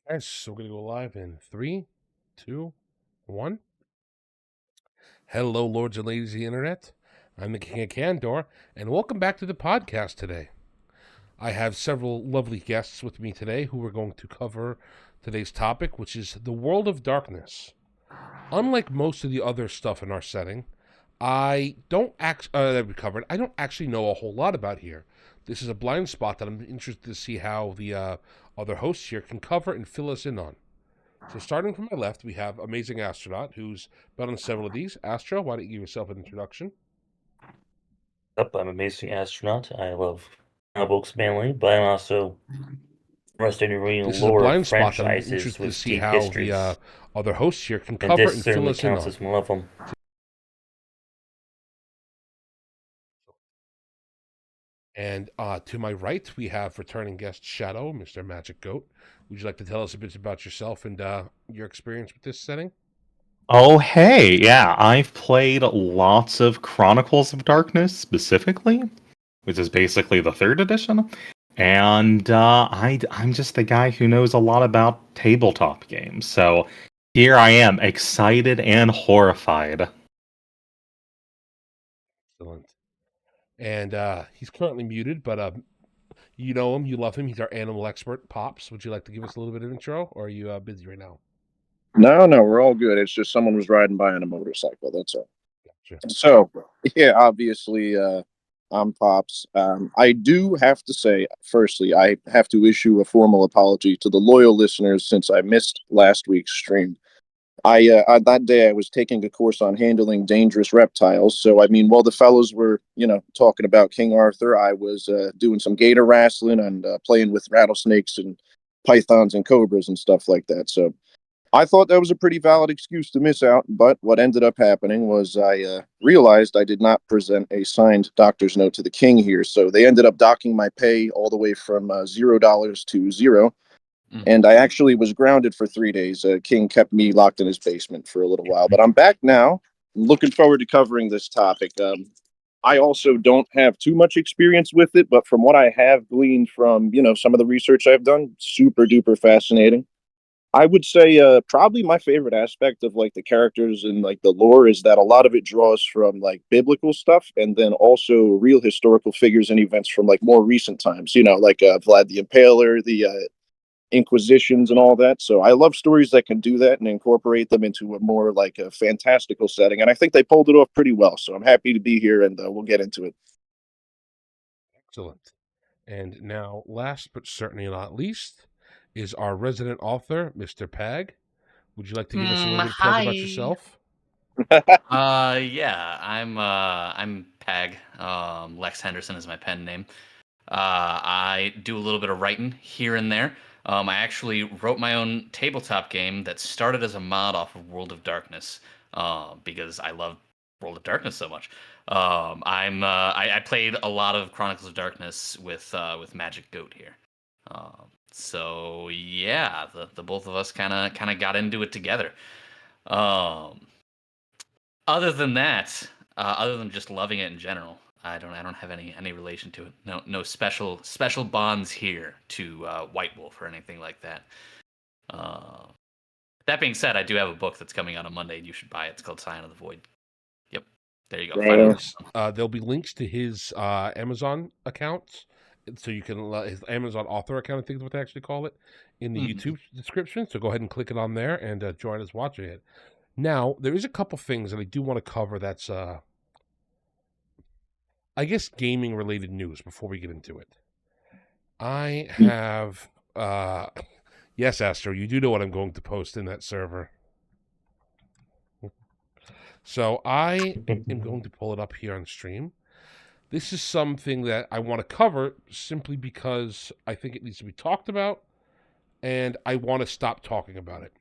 Alright, so we're gonna go live in 3, 2, 1. Hello, lords and ladies of the internet. I'm the King of Candor, and welcome back to the podcast today. I have several lovely guests with me today who are going to cover today's topic, which is the world of darkness. Unlike most of the other stuff in our setting, that we covered, I don't actually know a whole lot about here. This is a blind spot that I'm interested to see how the other hosts here can cover and fill us in on. So starting from my left, we have Amazing Astronaut, who's been on several of these. Astro, why don't you give yourself an introduction? Yep, I'm Amazing Astronaut. I love comic books mainly, but I'm also interested in reading This is a lore of blind spot that I'm franchises interested to with see deep how the histories, other hosts here can and cover this and fill certainly us in counts on. as one of them. And to my right, we have returning guest Shadow, Mr. Magic Goat. Would you like to tell us a bit about yourself and your experience with this setting? Oh, hey, yeah, I've played lots of Chronicles of Darkness specifically, which is basically the third edition. And I'm just the guy who knows a lot about tabletop games. So here I am, excited and horrified. Excellent. And he's currently muted, but you know him, you love him. He's our animal expert, Pops. Would you like to give us a little bit of intro, or are you busy right now? No, we're all good. It's just someone was riding by on a motorcycle. That's all. Gotcha. So, yeah, obviously, I'm Pops. I do have to say, firstly, I have to issue a formal apology to the loyal listeners since I missed last week's stream. That day I was taking a course on handling dangerous reptiles. So, I mean, while the fellows were, talking about King Arthur, I was doing some gator wrestling and playing with rattlesnakes and pythons and cobras and stuff like that. So, I thought that was a pretty valid excuse to miss out, but what ended up happening was I realized I did not present a signed doctor's note to the king here, so they ended up docking my pay all the way from $0 to zero, and I actually was grounded for 3 days. King kept me locked in his basement for a little while, but I'm back now. I'm looking forward to covering this topic. I also don't have too much experience with it, but from what I have gleaned from some of the research I've done, super duper fascinating. I would say probably my favorite aspect of like the characters and like the lore is that a lot of it draws from like biblical stuff and then also real historical figures and events from like more recent times, like Vlad the Impaler, the Inquisitions and all that. So I love stories that can do that and incorporate them into a more like a fantastical setting. And I think they pulled it off pretty well. So I'm happy to be here and we'll get into it. Excellent. And now, last but certainly not least, is our resident author, Mr. Pag. Would you like to give us a little bit of plug about Hi. yourself? Yeah, I'm Pag. Lex Henderson is my pen name. I do a little bit of writing here and there. I actually wrote my own tabletop game that started as a mod off of World of Darkness, because I love World of Darkness so much. I played a lot of Chronicles of Darkness with Magic Goat here. So yeah, the both of us kind of got into it together. Um, Other than that, other than just loving it in general, I don't have any relation to it. No special bonds here to White Wolf or anything like that. Uh, that being said, I do have a book that's coming out on Monday. You should buy it. It's called Sign of the Void. Yep, there you go. Right on. Yes. There'll be links to his Amazon accounts, so you can his Amazon author account, I think is what they actually call it, in the YouTube description. So go ahead and click it on there and join us watching it. Now, there is a couple things that I do want to cover that's, I guess, gaming related news before we get into it. I have, yes, Astro, you do know what I'm going to post in that server. So I am going to pull it up here on stream. This is something that I want to cover simply because I think it needs to be talked about and I want to stop talking about it.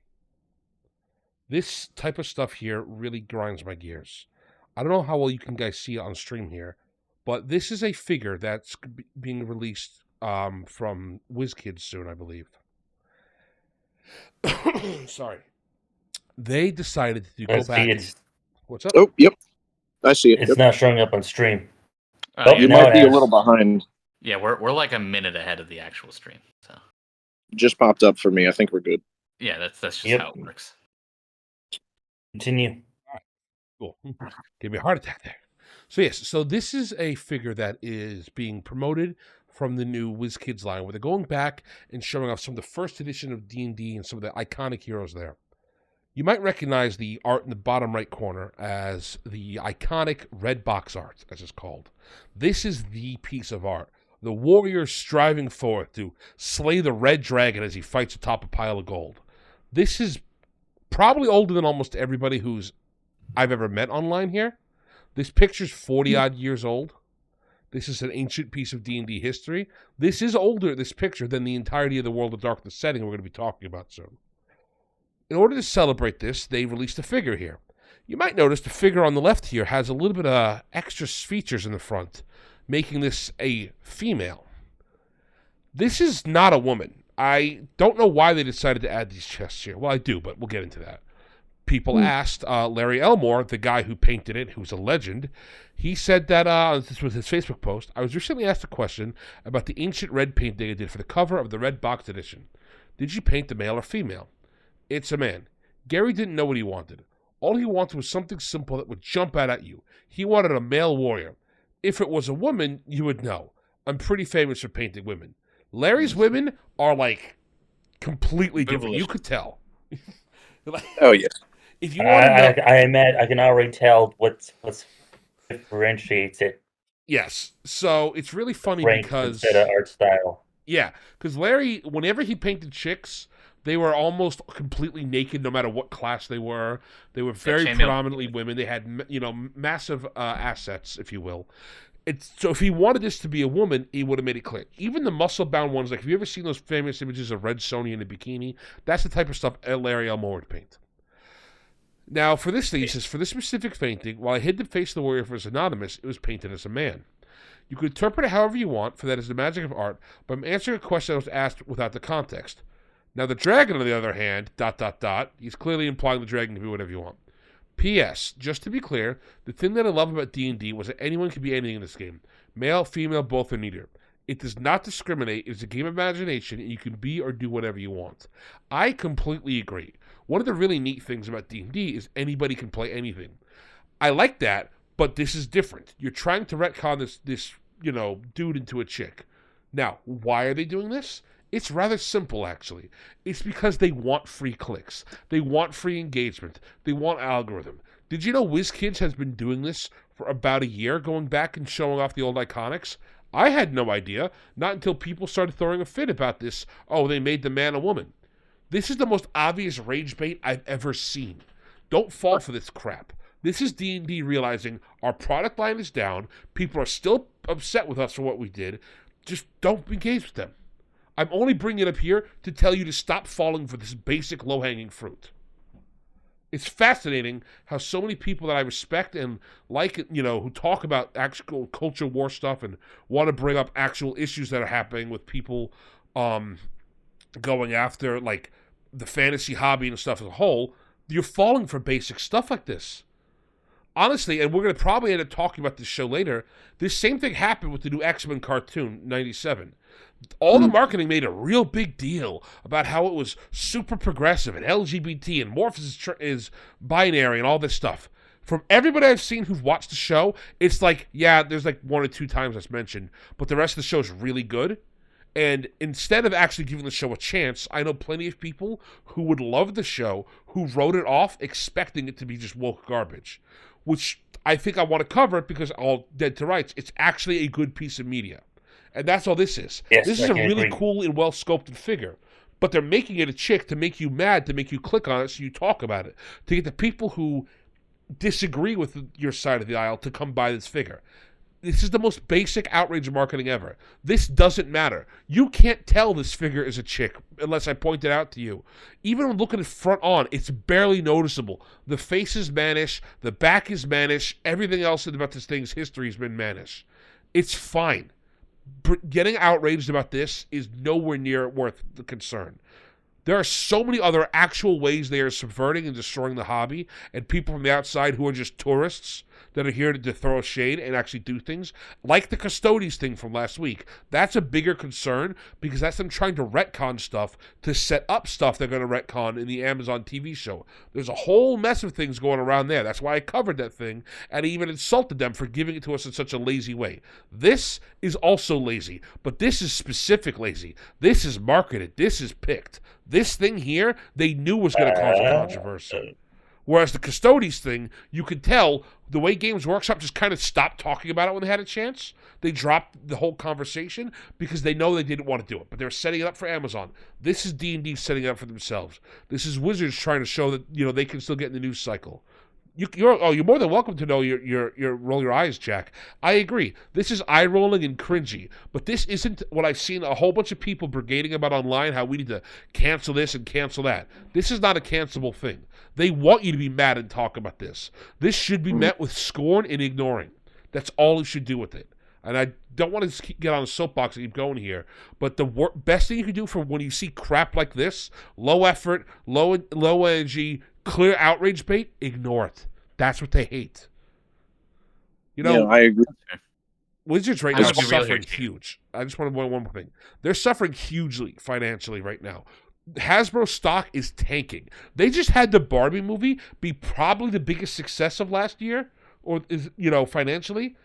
This type of stuff here really grinds my gears. I don't know how well you can guys see it on stream here, but this is a figure that's being released from WizKids soon, I believe. Sorry. They decided to go Let's see, back and... What's up? Oh, yep. I see it. it's Yep. not showing up on stream. Oh, Oh, yeah, You now might it be a has. little behind. yeah, we're like a minute ahead of the actual stream. So just popped up for me. I think we're good. Yeah, that's just Yep. how it works. Continue. Cool. Gave me a heart attack there. So yes, so this is a figure that is being promoted from the new WizKids line, where they're going back and showing off some of the first edition of D&D and some of the iconic heroes there. You might recognize the art in the bottom right corner as the iconic red box art, as it's called. This is the piece of art. The warrior striving forth to slay the red dragon as he fights atop a pile of gold. This is probably older than almost everybody I've ever met online here. This picture's 40-odd years old. This is an ancient piece of D&D history. This is older, this picture, than the entirety of the World of Darkness setting we're going to be talking about soon. In order to celebrate this, they released a figure here. You might notice the figure on the left here has a little bit of extra features in the front, making this a female. This is not a woman. I don't know why they decided to add these chests here. Well, I do, but we'll get into that. People asked Larry Elmore, the guy who painted it, who's a legend. He said that, this was his Facebook post, I was recently asked a question about the ancient red painting I did for the cover of the red box edition. Did you paint the male or female? It's a man. Gary didn't know what he wanted. All he wanted was something simple that would jump out at you. He wanted a male warrior. If it was a woman, you would know. I'm pretty famous for painting women. Larry's women are, like, completely different. You could tell. Oh yeah. If you want to know, I can already tell what's differentiates it. yes. So it's really funny Rank because instead of art style. yeah, because Larry, whenever he painted chicks, they were almost completely naked, no matter what class they were. They were very chainmail. predominantly women. They had, massive assets, if you will. So if he wanted this to be a woman, he would have made it clear. Even the muscle-bound ones, like have you ever seen those famous images of Red Sonja in a bikini? That's the type of stuff Larry Elmore would paint. Now, for this thesis, for this specific painting, while I hid the face of the warrior as anonymous, it was painted as a man. You can interpret it however you want, for that is the magic of art, but I'm answering a question that was asked without the context. Now, the dragon, on the other hand, ... he's clearly implying the dragon can be whatever you want. P.S. Just to be clear, the thing that I love about D&D was that anyone can be anything in this game. Male, female, both, or neither. It does not discriminate. It's a game of imagination, and you can be or do whatever you want. I completely agree. One of the really neat things about D&D is anybody can play anything. I like that, but this is different. You're trying to retcon this dude into a chick. Now, why are they doing this? It's rather simple, actually. It's because they want free clicks. They want free engagement. They want algorithm. Did you know WizKids has been doing this for about a year, going back and showing off the old iconics? I had no idea, not until people started throwing a fit about this. Oh, they made the man a woman. This is the most obvious rage bait I've ever seen. Don't fall for this crap. This is D&D realizing our product line is down. People are still upset with us for what we did. Just don't engage with them. I'm only bringing it up here to tell you to stop falling for this basic low-hanging fruit. It's fascinating how so many people that I respect and like, who talk about actual culture war stuff and want to bring up actual issues that are happening with people going after, like, the fantasy hobby and stuff as a whole, you're falling for basic stuff like this. Honestly, and we're going to probably end up talking about this show later, this same thing happened with the new X-Men cartoon, 97. All the marketing made a real big deal about how it was super progressive and LGBT and Morpheus is binary and all this stuff. From everybody I've seen who've watched the show, it's like, yeah, there's like 1 or 2 times that's mentioned, but the rest of the show is really good. And instead of actually giving the show a chance, I know plenty of people who would love the show who wrote it off expecting it to be just woke garbage, which I think I want to cover it because all dead to rights. It's actually a good piece of media. And that's all this is. Yes, this is a really cool and well-sculpted figure. But they're making it a chick to make you mad, to make you click on it so you talk about it, to get the people who disagree with your side of the aisle to come buy this figure. This is the most basic outrage marketing ever. This doesn't matter. You can't tell this figure is a chick unless I point it out to you. Even when looking at front on, it's barely noticeable. The face is mannish, the back is mannish, everything else about this thing's history has been mannish. It's fine. Getting outraged about this is nowhere near worth the concern. There are so many other actual ways they are subverting and destroying the hobby, and people from the outside who are just tourists that are here to throw a shade and actually do things, like the Custodes thing from last week. That's a bigger concern because that's them trying to retcon stuff to set up stuff they're going to retcon in the Amazon TV show. There's a whole mess of things going around there. That's why I covered that thing, and I even insulted them for giving it to us in such a lazy way. This is also lazy, but this is specific lazy. This is marketed. This is picked. This thing here, they knew was going to cause a controversy. Whereas the Custodes thing, you could tell the way Games Workshop just kind of stopped talking about it when they had a chance. They dropped the whole conversation because they know they didn't want to do it, but they're setting it up for Amazon. This is D&D setting it up for themselves. This is Wizards trying to show that they can still get in the news cycle. You're more than welcome to know your roll your eyes, Jack. I agree. This is eye rolling and cringy, but this isn't what I've seen a whole bunch of people brigading about online. How we need to cancel this and cancel that. This is not a cancelable thing. They want you to be mad and talk about this. This should be met with scorn and ignoring. That's all you should do with it. And I don't want to get on a soapbox and keep going here, but the best thing you can do for when you see crap like this, low effort, low energy, clear outrage bait, ignore it. That's what they hate. I agree. Wizards right now are suffering huge. I just want to point one more thing. They're suffering hugely financially right now. Hasbro stock is tanking. They just had the Barbie movie be probably the biggest success of last year, or financially.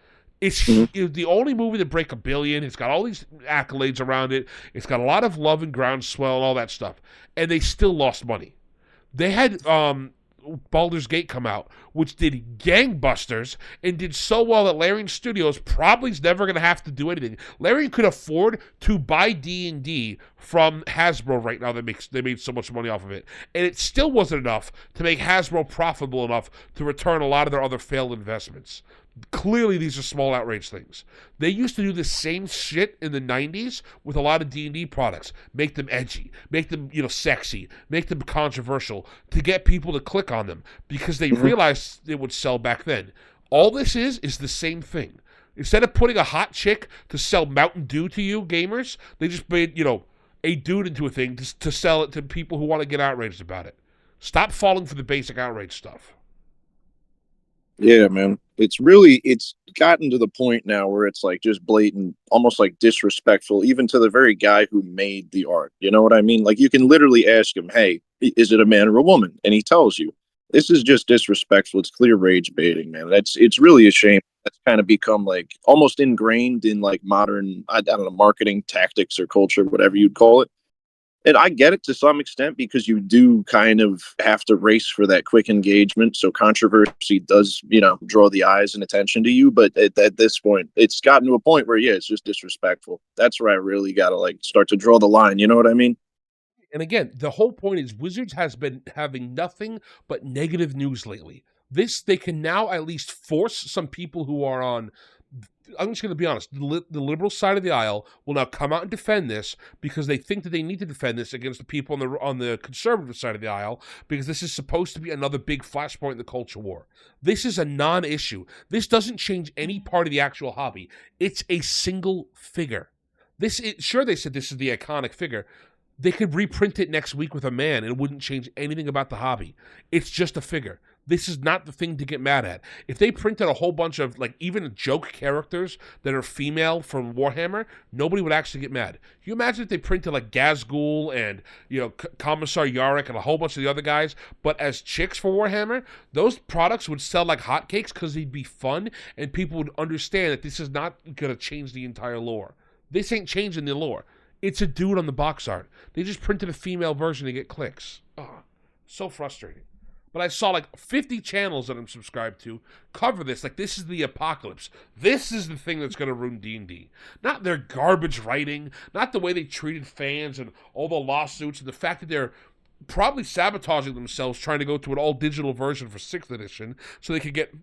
It's the only movie to break $1 billion. It's got all these accolades around it. It's got a lot of love and groundswell and all that stuff. And they still lost money. They had Baldur's Gate come out, which did gangbusters and did so well that Larian Studios probably is never going to have to do anything. Larian could afford to buy D&D from Hasbro right now. They made so much money off of it. And it still wasn't enough to make Hasbro profitable enough to return a lot of their other failed investments. Clearly, these are small outrage things. They used to do the same shit in the 90s with a lot of D&D products. Make them edgy, make them, sexy, make them controversial to get people to click on them because they realized it would sell back then. All this is the same thing. Instead of putting a hot chick to sell Mountain Dew to you gamers, they just made, a dude into a thing to sell it to people who want to get outraged about it. Stop falling for the basic outrage stuff. Yeah, man. It's gotten to the point now where it's like just blatant, almost like disrespectful, even to the very guy who made the art. You know what I mean? Like you can literally ask him, hey, is it a man or a woman? And he tells you. This is just disrespectful. It's clear rage baiting, man. It's really a shame. That's kind of become like almost ingrained in like modern, I don't know, marketing tactics or culture, whatever you'd call it. And I get it to some extent because you do kind of have to race for that quick engagement. So controversy does, draw the eyes and attention to you. But at this point, it's gotten to a point where, it's just disrespectful. That's where I really got to start to draw the line. You know what I mean? And again, the whole point is Wizards has been having nothing but negative news lately. They can now at least force some people who are on, I'm just going to be honest, the liberal side of the aisle will now come out and defend this because they think that they need to defend this against the people on the conservative side of the aisle because this is supposed to be another big flashpoint in the culture war. This is a non-issue. This doesn't change any part of the actual hobby. It's a single figure. Sure, they said this is the iconic figure. They could reprint it next week with a man and it wouldn't change anything about the hobby. It's just a figure. This is not the thing to get mad at. If they printed a whole bunch of, even joke characters that are female from Warhammer, nobody would actually get mad. Can you imagine if they printed, Gazgul and, Commissar Yarrick and a whole bunch of the other guys, but as chicks for Warhammer? Those products would sell like hotcakes because they'd be fun, and people would understand that this is not going to change the entire lore. This ain't changing the lore. It's a dude on the box art. They just printed a female version to get clicks. Oh, so frustrating. But I saw 50 channels that I'm subscribed to cover this. This is the apocalypse. This is the thing that's going to ruin D&D. Not their garbage writing, not the way they treated fans and all the lawsuits and the fact that they're probably sabotaging themselves trying to go to an all-digital version for 6th edition so they could get,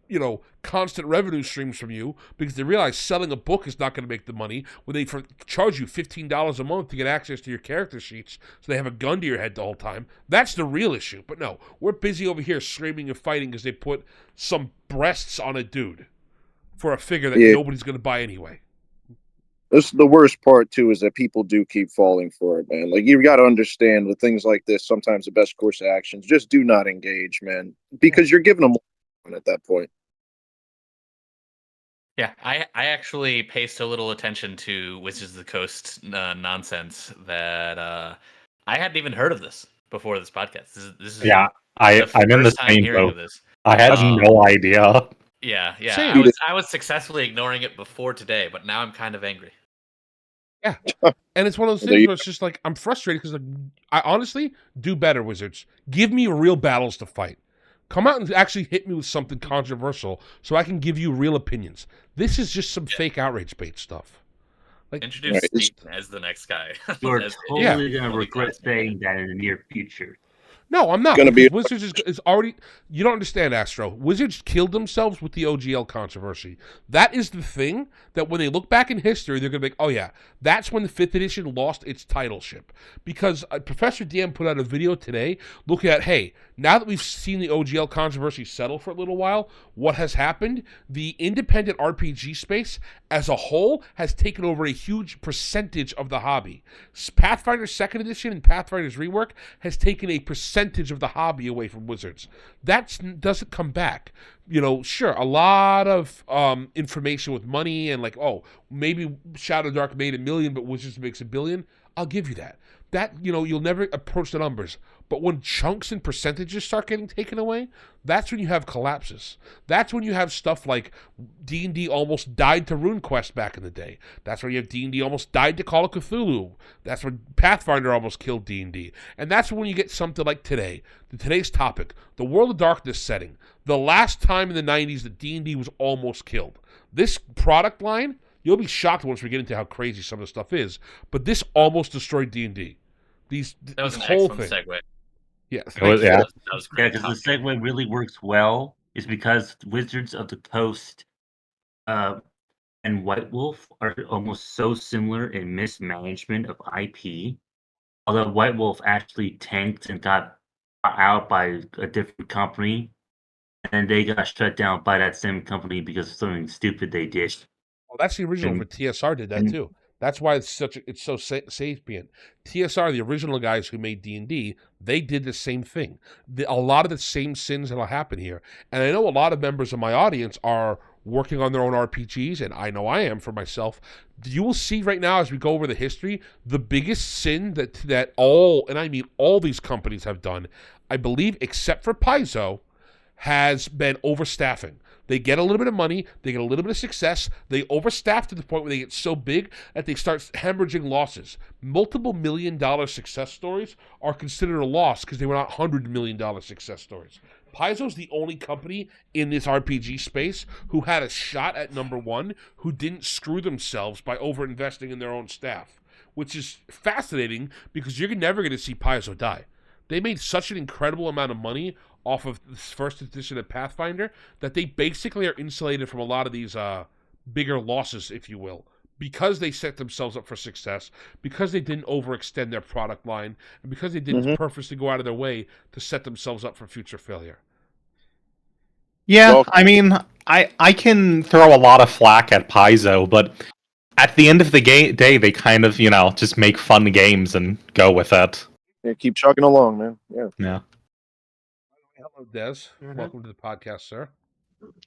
constant revenue streams from you because they realize selling a book is not going to make the money when they charge you $15 a month to get access to your character sheets so they have a gun to your head the whole time. That's the real issue. But no, we're busy over here screaming and fighting because they put some breasts on a dude for a figure that nobody's going to buy anyway. This the worst part too is that people do keep falling for it, man. You got to understand with things like this, sometimes the best course of actions just do not engage, man, because you're giving them at that point. Yeah, I actually pay so little attention to Wizards of the Coast nonsense that I hadn't even heard of this before this podcast. This is Yeah, the I'm in the first time same hearing boat. of this. I had no idea. Yeah. Same. I was successfully ignoring it before today, but now I'm kind of angry. Yeah. And it's one of those There things you where it's just like, I'm frustrated because I honestly do better, Wizards. Give me real battles to fight. Come out and actually hit me with something controversial so I can give you real opinions. This is just some fake outrage bait stuff. Like, Introduce Right, it's- Satan as the next guy. You're As- totally Yeah. gonna regret saying that in the near future. no, I'm not. Gonna Because be- Wizards is already. You don't understand, Astro. Wizards killed themselves with the OGL controversy. That is the thing that when they look back in history, they're going to be like, oh, yeah, that's when the 5th edition lost its titleship. Because Professor DM put out a video today looking at, hey, now that we've seen the OGL controversy settle for a little while, what has happened? The independent RPG space as a whole has taken over a huge percentage of the hobby. Pathfinder 2nd edition and Pathfinder's rework has taken a percentage of the hobby away from Wizards. That doesn't come back. You know, sure, a lot of information with money and like, oh, maybe Shadow Dark made $1 million, but Wizards makes $1 billion. I'll give you that. That, you know, you'll never approach the numbers. But when chunks and percentages start getting taken away, that's when you have collapses. That's when you have stuff like D&D almost died to RuneQuest back in the day. That's when you have D&D almost died to Call of Cthulhu. That's when Pathfinder almost killed D&D. And that's when you get something like today's topic, the World of Darkness setting. The last time in the 90s that D&D was almost killed. This product line, you'll be shocked once we get into how crazy some of the stuff is, but this almost destroyed D&D. That was this an whole excellent thing. segue. Yeah, It was- yeah. That was Yeah, great. because the segue really works well. Is because Wizards of the Coast and White Wolf are almost so similar in mismanagement of IP. Although White Wolf actually tanked and got bought out by a different company, and they got shut down by that same company because of something stupid they did. Well, that's the original And- for TSR did that and- too. That's why it's so sapient. TSR, the original guys who made D&D, they did the same thing. A lot of the same sins that'll happen here. And I know a lot of members of my audience are working on their own RPGs, and I know I am for myself. You will see right now as we go over the history, the biggest sin that all, and I mean all these companies have done, I believe, except for Paizo, has been overstaffing. They get a little bit of money, they get a little bit of success, they overstaff to the point where they get so big that they start hemorrhaging losses. Multiple $1 million success stories are considered a loss because they were not $100 million success stories. Paizo's the only company in this RPG space who had a shot at number one, who didn't screw themselves by overinvesting in their own staff, which is fascinating because you're never going to see Paizo die. They made such an incredible amount of money off of this first edition of Pathfinder that they basically are insulated from a lot of these bigger losses, if you will, because they set themselves up for success, because they didn't overextend their product line, and because they didn't purposely go out of their way to set themselves up for future failure. Yeah, Well- I mean, I can throw a lot of flack at Paizo, but at the end of the day, they kind of, just make fun games and go with it. Yeah, keep chugging along, man. Yeah. Yeah. Hello, Des. Welcome to the podcast, sir.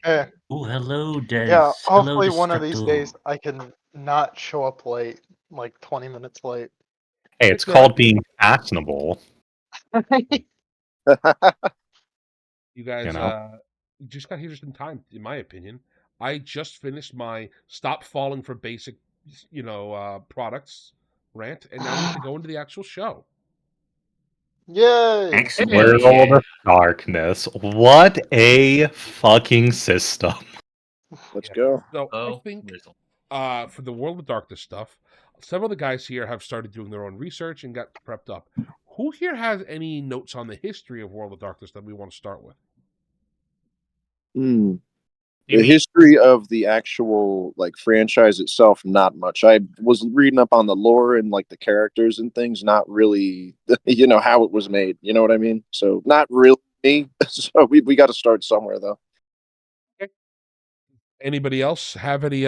Eh, Oh, hello, Des. yeah, Hello, hopefully one of these Destructo. days I can not show up late, like 20 minutes late. Hey, it's Yeah. called being fashionable. You guys You know? just got here just in time, in my opinion. I just finished my stop falling for basic, products rant, and now we have to go into the actual show. Yay! Excellent. World of Darkness. What a fucking system. Let's Yeah. go. So I Oh, think Rizzle. for the World of Darkness stuff, several of the guys here have started doing their own research and got prepped up. Who here has any notes on the history of World of Darkness that we want to start with? Hmm. You The mean- history of the actual franchise itself, not much. I was reading up on the lore and the characters and things, not really how it was made. You know what I mean? So not really me. So we got to start somewhere though. Anybody else have any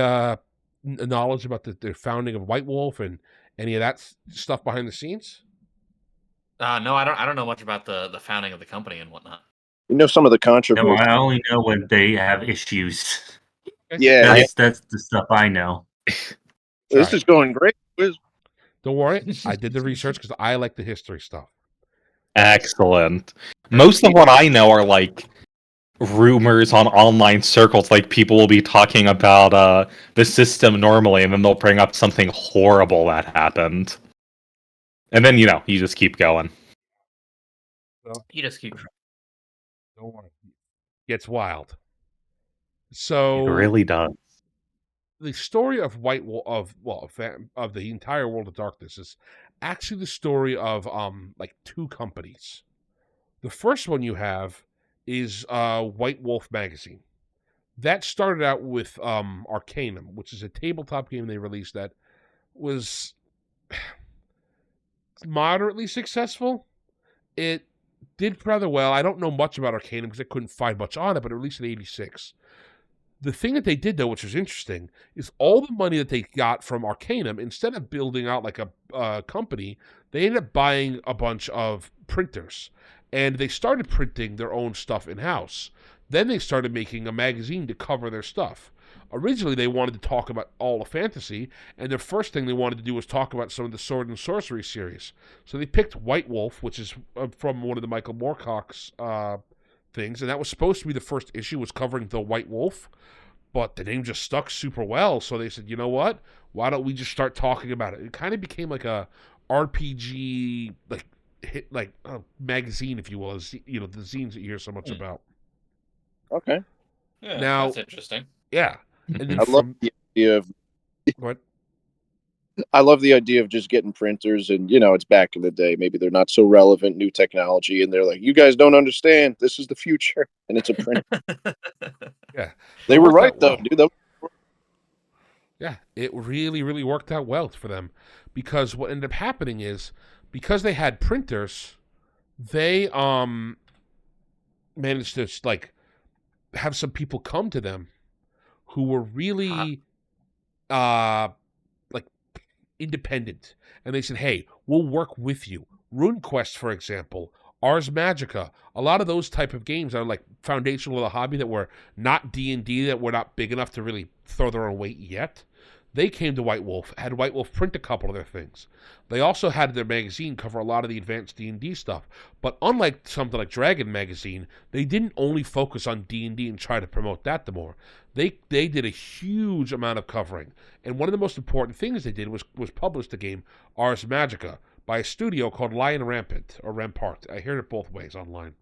knowledge about the founding of White Wolf and any of that stuff behind the scenes? No, I don't know much about the founding of the company and whatnot. You know some of the No, controversy. I only know when they have issues. Yeah, That's the stuff I know. this Try. is going great. Don't worry, I did the research because I like the history stuff. Excellent. Most of what I know are like rumors on online circles. Like people will be talking about the system normally, and then they'll bring up something horrible that happened, and then you just keep going. You just keep. Don't worry, gets wild. It So really does. the story of White Wolf of the entire World of Darkness is actually the story of like two companies. The first one you have is White Wolf magazine. That started out with Arcanum, which is a tabletop game they released that was moderately successful. It did rather well. I don't know much about Arcanum because I couldn't find much on it, but it released in '86. The thing that they did, though, which was interesting, is all the money that they got from Arcanum, instead of building out like a company, they ended up buying a bunch of printers. And they started printing their own stuff in-house. Then they started making a magazine to cover their stuff. Originally, they wanted to talk about all of fantasy, and their first thing they wanted to do was talk about some of the sword and sorcery series. So they picked White Wolf, which is from one of the Michael Moorcock's things, and that was supposed to be the first issue, was covering the White Wolf. But the name just stuck super well, so they said, you know what? Why don't we just start talking about it? It kind of became like a RPG, magazine, if you will, as the zines that you hear so much about. Okay. Yeah, Now- that's interesting. Yeah, and then I love the idea of what? I love the idea of just getting printers, and it's back in the day. Maybe they're not so relevant, new technology, and they're like, "You guys don't understand. This is the future," and it's a print. Yeah, They It were worked right out though, well. dude. Yeah, it really, really worked out well for them, because what ended up happening is, because they had printers, they managed to have some people come to them who were really like independent, and they said, "Hey, we'll work with you." RuneQuest, for example, Ars Magica, a lot of those type of games are like foundational to the hobby that were not D&D, that were not big enough to really throw their own weight yet. They came to White Wolf, had White Wolf print a couple of their things. They also had their magazine cover a lot of the advanced D&D stuff. But unlike something like Dragon Magazine, they didn't only focus on D&D and try to promote that the more. They did a huge amount of covering. And one of the most important things they did was publish the game Ars Magica by a studio called Lion Rampant, or Rampart. I hear it both ways online.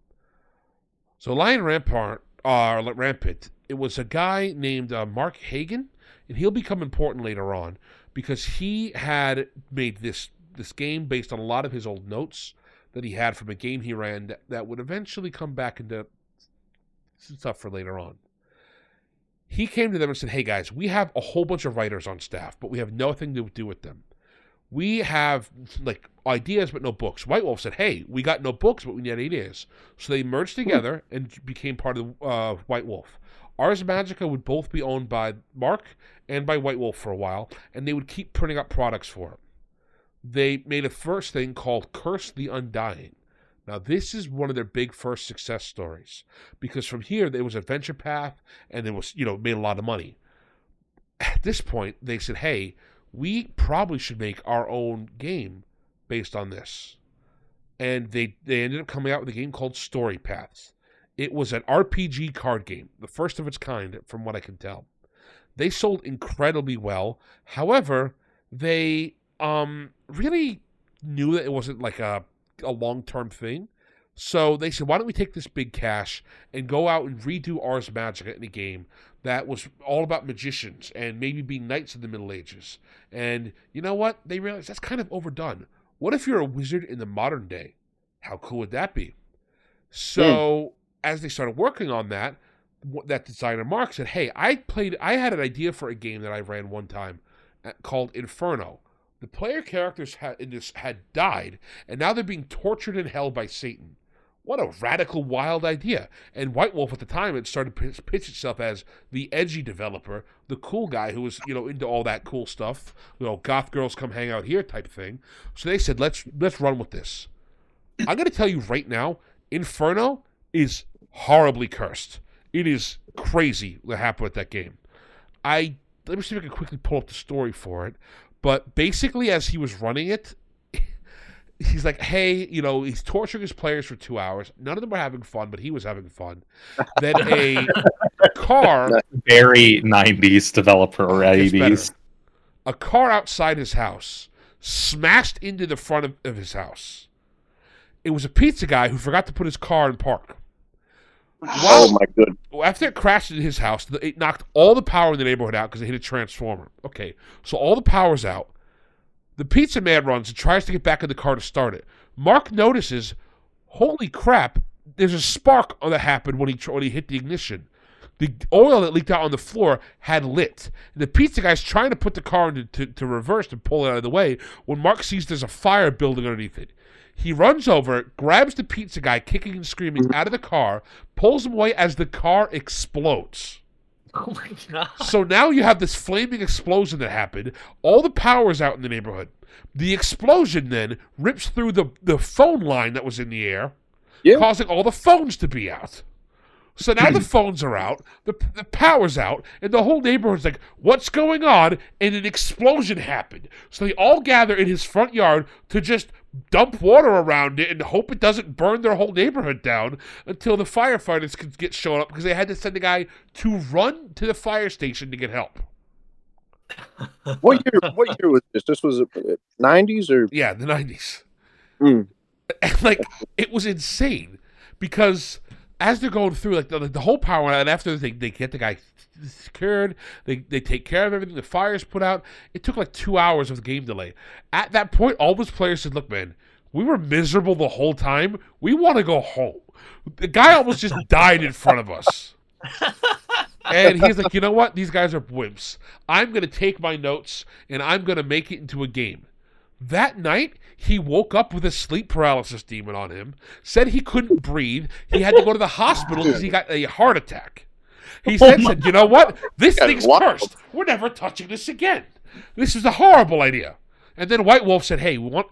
So Lion Rampant, it was a guy named Mark Hagen, and he'll become important later on because he had made this game based on a lot of his old notes that he had from a game he ran that would eventually come back into stuff for later on. He came to them and said, "Hey guys, we have a whole bunch of writers on staff, but we have nothing to do with them. We have like ideas but no books." White Wolf said, "Hey, we got no books, but we need ideas." So they merged together and became part of White Wolf. Ars Magica would both be owned by Mark and by White Wolf for a while, and they would keep printing up products for it. They made a first thing called Curse the Undying. Now, this is one of their big first success stories, because from here, there was a venture path, and there was, made a lot of money. At this point, they said, "Hey, we probably should make our own game based on this." And they ended up coming out with a game called Story Paths. It was an RPG card game, the first of its kind, from what I can tell. They sold incredibly well. However, they really knew that it wasn't like a long-term thing. So they said, why don't we take this big cash and go out and redo Ars Magica in a game that was all about magicians and maybe being knights in the Middle Ages. And you know what? They realized that's kind of overdone. What if you're a wizard in the modern day? How cool would that be? So as they started working on that designer Mark said, "Hey, I had an idea for a game that I ran one time called Inferno. The player characters had died, and now they're being tortured in hell by Satan. What a radical, wild idea." And White Wolf at the time had started to pitch itself as the edgy developer, the cool guy who was, into all that cool stuff, goth girls come hang out here type thing. So they said, let's run with this. I'm going to tell you right now, Inferno is horribly cursed. It is crazy what happened with that game. Let me see if I can quickly pull up the story for it. But basically, as he was running it, he's like, hey, he's torturing his players for 2 hours. None of them were having fun, but he was having fun. Then a car... Very 90s developer or gets better. 80s. A car outside his house smashed into the front of his house. It was a pizza guy who forgot to put his car in park. Oh my goodness. After it crashed into his house, it knocked all the power in the neighborhood out because it hit a transformer. Okay, so all the power's out. The pizza man runs and tries to get back in the car to start it. Mark notices, holy crap, there's a spark that happened when he hit the ignition. The oil that leaked out on the floor had lit. The pizza guy's trying to put the car into reverse and pull it out of the way when Mark sees there's a fire building underneath it. He runs over, grabs the pizza guy, kicking and screaming, out of the car, pulls him away as the car explodes. Oh my god. So now you have this flaming explosion that happened. All the power's out in the neighborhood. The explosion then rips through the phone line that was in the air, causing all the phones to be out. So now the phones are out, the power's out, and the whole neighborhood's like, what's going on? And an explosion happened. So they all gather in his front yard to just dump water around it and hope it doesn't burn their whole neighborhood down until the firefighters could get shown up because they had to send a guy to run to the fire station to get help. What year was this? This was 90s or? Yeah, the 90s. Mm. And, it was insane because as they're going through, the whole power, and after they get the guy secured, they take care of everything, the fire's put out, it took 2 hours of the game delay. At that point, all those players said, look, man, we were miserable the whole time. We want to go home. The guy almost just died in front of us. And he's like, you know what? These guys are wimps. I'm going to take my notes, and I'm going to make it into a game. That night, he woke up with a sleep paralysis demon on him, said he couldn't breathe. He had to go to the hospital because he got a heart attack. He said, you know what? This thing's cursed. We're never touching this again. This is a horrible idea. And then White Wolf said, hey, we want,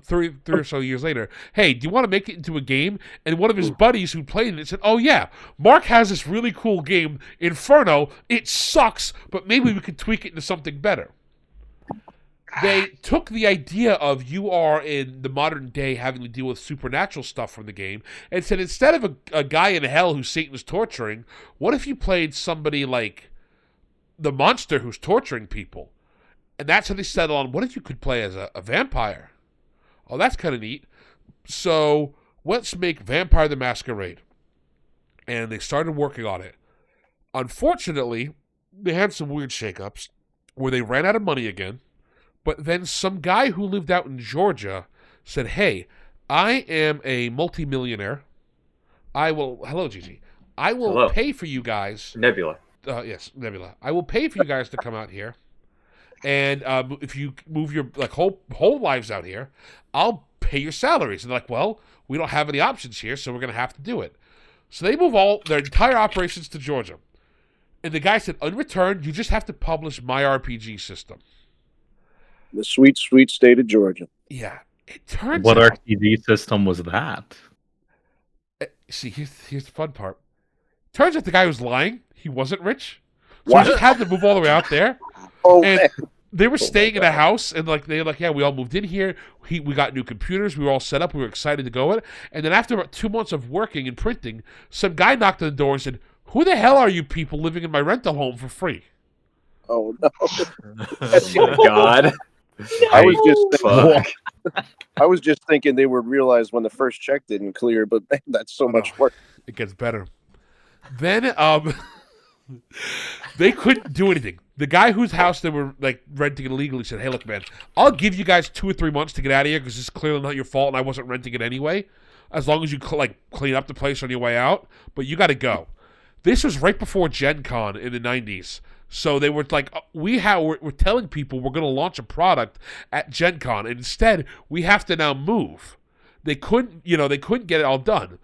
three or so years later, hey, do you want to make it into a game? And one of his buddies who played it said, oh, yeah, Mark has this really cool game, Inferno. It sucks, but maybe we could tweak it into something better. They took the idea of you are in the modern day having to deal with supernatural stuff from the game and said instead of a guy in hell who Satan's torturing, what if you played somebody like the monster who's torturing people? And that's how they settled on what if you could play as a vampire? Oh, that's kind of neat. So let's make Vampire the Masquerade. And they started working on it. Unfortunately, they had some weird shakeups where they ran out of money again. But then some guy who lived out in Georgia said, hey, I am a multimillionaire. Hello, Gigi. I will pay for you guys. Nebula. Yes, Nebula. I will pay for you guys to come out here. And if you move your whole lives out here, I'll pay your salaries. And they're like, well, we don't have any options here, so we're going to have to do it. So they move their entire operations to Georgia. And the guy said, in return, you just have to publish my RPG system. The sweet, sweet state of Georgia. Yeah. It turns What out... RPG system was that? See, here's the fun part. Turns out the guy was lying. He wasn't rich. So he just had to move all the way out there. Oh, and man. They were staying in a house, and they were like, yeah, we all moved in here. We got new computers. We were all set up. We were excited to go in. And then after about 2 months of working and printing, some guy knocked on the door and said, who the hell are you people living in my rental home for free? Oh, no. Oh my god. I was just thinking they would realize when the first check didn't clear, but man, that's so much work. It gets better. Then they couldn't do anything. The guy whose house they were renting it illegally said, hey, look, man, I'll give you guys 2 or 3 months to get out of here because this is clearly not your fault and I wasn't renting it anyway, as long as you clean up the place on your way out, but you got to go. This was right before Gen Con in the 90s. So they were like, we're telling people we're going to launch a product at Gen Con, and instead we have to now move. They couldn't get it all done.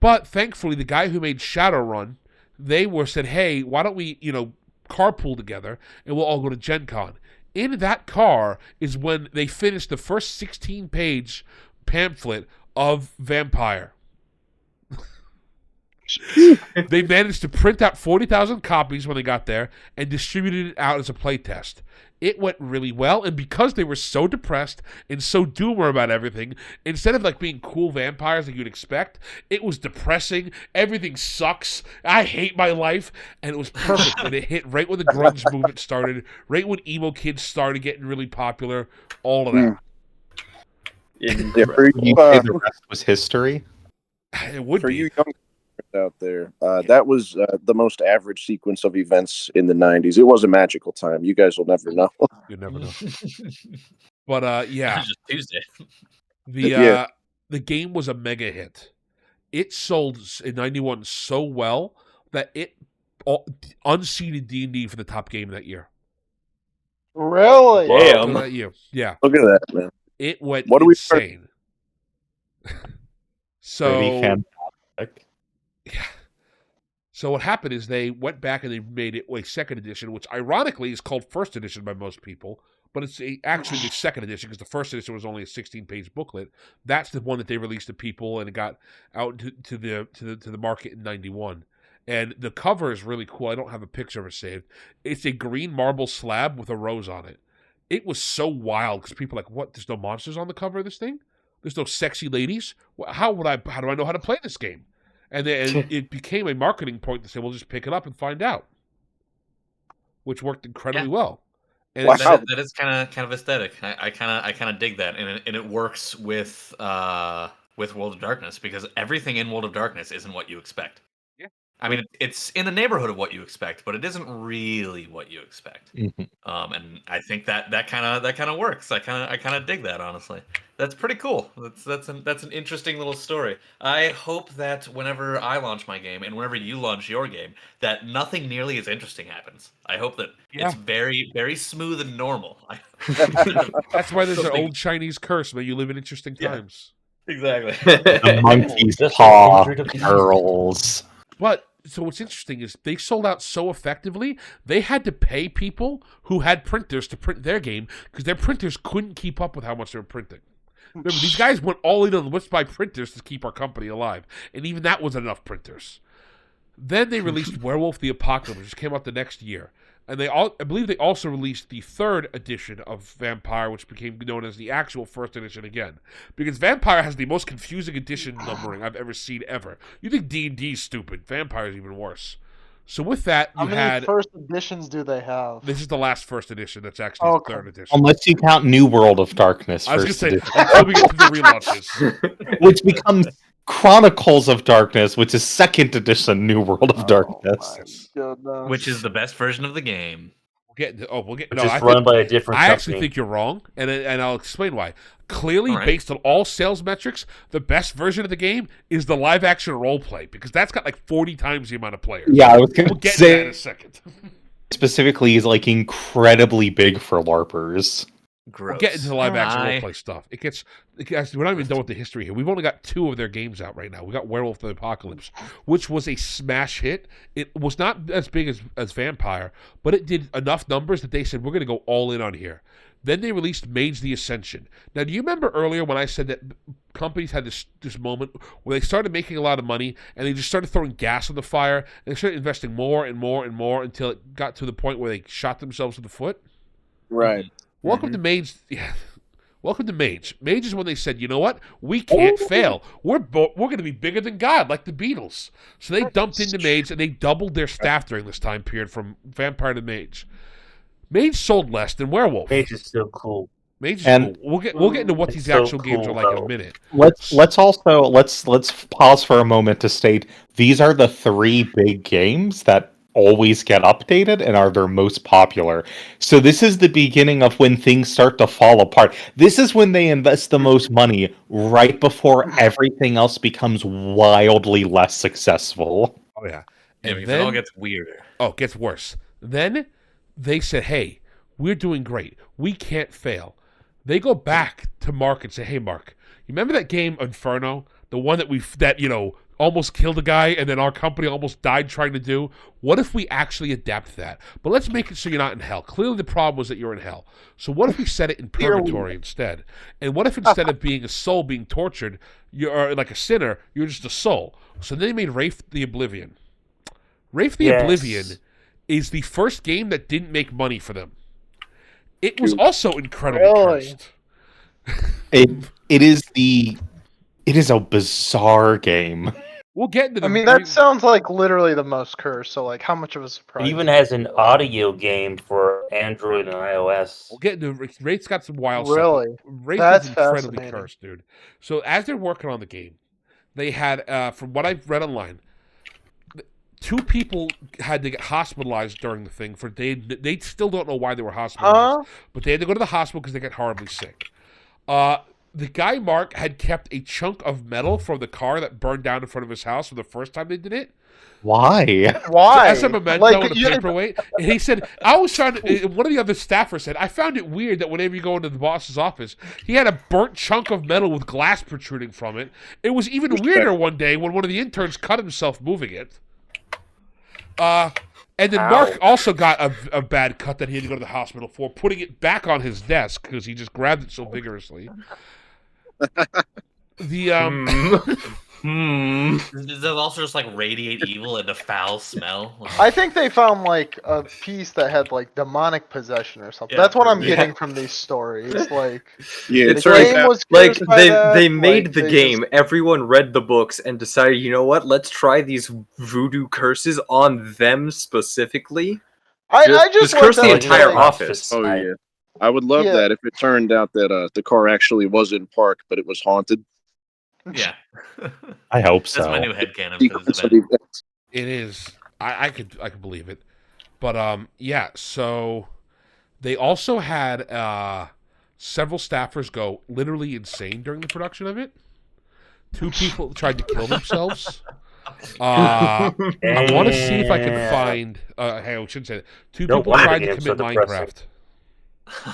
But thankfully, the guy who made Shadowrun, they said, hey, why don't we, carpool together and we'll all go to Gen Con. In that car is when they finished the first 16-page pamphlet of Vampire. They managed to print out 40,000 copies when they got there and distributed it out as a playtest. It went really well, and because they were so depressed and so doomer about everything, instead of like being cool vampires like you'd expect, it was depressing. Everything sucks. I hate my life, and it was perfect. And it hit right when the grunge movement started, right when emo kids started getting really popular. All of that. Yeah, You say the rest was history. It would for be. you young out there, that was the most average sequence of events in the 90s. It was a magical time. You guys will never know. You never know. But yeah, Just Tuesday. the game was a mega hit. It sold in '91 so well that it unseated D&D for the top game that year. Really? Damn. For that year, yeah, Look at that, man. it went What do we- insane. Pretty So fantastic. yeah. So what happened is they went back and they made it a second edition, which ironically is called first edition by most people, but it's actually the second edition because the first edition was only a 16-page booklet. That's the one that they released to people and it got out to the market in '91. And the cover is really cool. I don't have a picture of it saved. It's a green marble slab with a rose on it. It was so wild because people are like, what? There's no monsters on the cover of this thing? There's no sexy ladies? How do I know how to play this game? And then it became a marketing point to say, well, just pick it up and find out, which worked incredibly well. And Wow. That is kind of aesthetic. I kind of dig that, and it works with World of Darkness because everything in World of Darkness isn't what you expect. Yeah. I mean, it's in the neighborhood of what you expect, but it isn't really what you expect. Mhm. And I think that kind of works. I kind of dig that, honestly. That's pretty cool. That's an interesting little story. I hope that whenever I launch my game and whenever you launch your game, that nothing nearly as interesting happens. I hope that it's very, very smooth and normal. that's why there's an old Chinese curse that you live in interesting times. Exactly. The monkey's Just paw 100 apiece. girls. But so what's interesting is they sold out so effectively, they had to pay people who had printers to print their game because their printers couldn't keep up with how much they were printing. Remember, these guys went all in on let's buy printers to keep our company alive, and even that wasn't enough printers. Then they released Werewolf the Apocalypse, which came out the next year. And I believe they also released the third edition of Vampire, which became known as the actual first edition again. Because Vampire has the most confusing edition numbering I've ever seen ever. You think D&D is stupid. Vampire is even worse. So with that, How many first editions do they have? this is the last first edition. That's actually the third edition. Unless you count New World of Darkness I was going to first say, edition, until we get to the relaunches. which becomes Chronicles of Darkness, which is second edition New World of Darkness. Goodness. Which is the best version of the game. We'll get. Which No, is I run think, by a different I company. actually think you're wrong, and I'll explain why. Clearly, All right. based on all sales metrics, the best version of the game is the live-action role-play, because that's got like 40 times the amount of players. Yeah, I was going We'll to get to that in a say second. specifically is like incredibly big for LARPers. Gross. We'll get into the live-action I- role-play stuff. We're not even done with the history here. We've only got 2 of their games out right now. We got Werewolf the Apocalypse, which was a smash hit. It was not as big as Vampire, but it did enough numbers that they said, we're going to go all in on here. Then they released Mage the Ascension. Now, do you remember earlier when I said that companies had this moment where they started making a lot of money and they just started throwing gas on the fire and they started investing more and more and more until it got to the point where they shot themselves in the foot? Right. Welcome to Mage. Yeah. Welcome to Mage. Mage is when they said, you know what? We can't fail. We're going to be bigger than God, like the Beatles. So they dumped into Mage and they doubled their staff during this time period from Vampire to Mage. Mage sold less than Werewolf. Mage is so cool. Mage is And- cool. We'll get into what It's these so actual games are cool, like in a though. minute. Let's pause for a moment to state these are the 3 big games that always get updated and are their most popular. So this is the beginning of when things start to fall apart. This is when they invest the most money right before everything else becomes wildly less successful. Oh yeah. Yeah, And because then it all gets weirder. it gets worse. Then they said, hey, we're doing great. We can't fail. They go back to Mark and say, hey, Mark, you remember that game Inferno? The one that almost killed a guy and then our company almost died trying to do. What if we actually adapt that? But let's make it so you're not in hell. Clearly the problem was that you're in hell. So what if we set it in purgatory instead? And what if instead of being a soul being tortured, you're like a sinner, you're just a soul? So then they made Wraith the Oblivion. Wraith the Oblivion is the first game that didn't make money for them. It was also incredibly cursed. It is a bizarre game. We'll get into the... I mean, that sounds like literally the most cursed, so like how much of a surprise? It even has an audio game for Android and iOS. We'll get into... Wraith's got some wild Really? stuff. Wraith That's is incredibly fascinating. cursed, dude. So as they're working on the game, they had, from what I've read online, 2 people had to get hospitalized during the thing. They still don't know why they were hospitalized, but they had to go to the hospital because they got horribly sick. The guy, Mark, had kept a chunk of metal from the car that burned down in front of his house for the first time they did it. Why? Why? As a memento in a paperweight. And he said, I was trying to... One of the other staffers said, I found it weird that whenever you go into the boss's office, he had a burnt chunk of metal with glass protruding from it. It was even weirder one day when one of the interns cut himself moving it. And then Mark also got a bad cut that he had to go to the hospital for, putting it back on his desk because he just grabbed it so vigorously. There's also just like radiate evil and a foul smell. I think they found like a piece that had like demonic possession or something. Yeah, That's what I'm getting from these stories. Like, Yeah, the it turns game out was Like cursed by they that, made like, the they game, just- everyone read the books and decided, you know what, let's try these voodoo curses on them specifically. I just Just curse like the that, entire like, office. Oh yeah, I would love Yeah. that if it turned out that the car actually was in park, but it was haunted. Yeah. I hope That's my so. new headcanon for Sequence this of event. events. It is. I could believe it. But yeah, so they also had several staffers go literally insane during the production of it. 2 people tried to kill themselves. I want to see if I can find hey, I shouldn't say that. 2 No people wonder tried the to game's so commit depressing. Minecraft.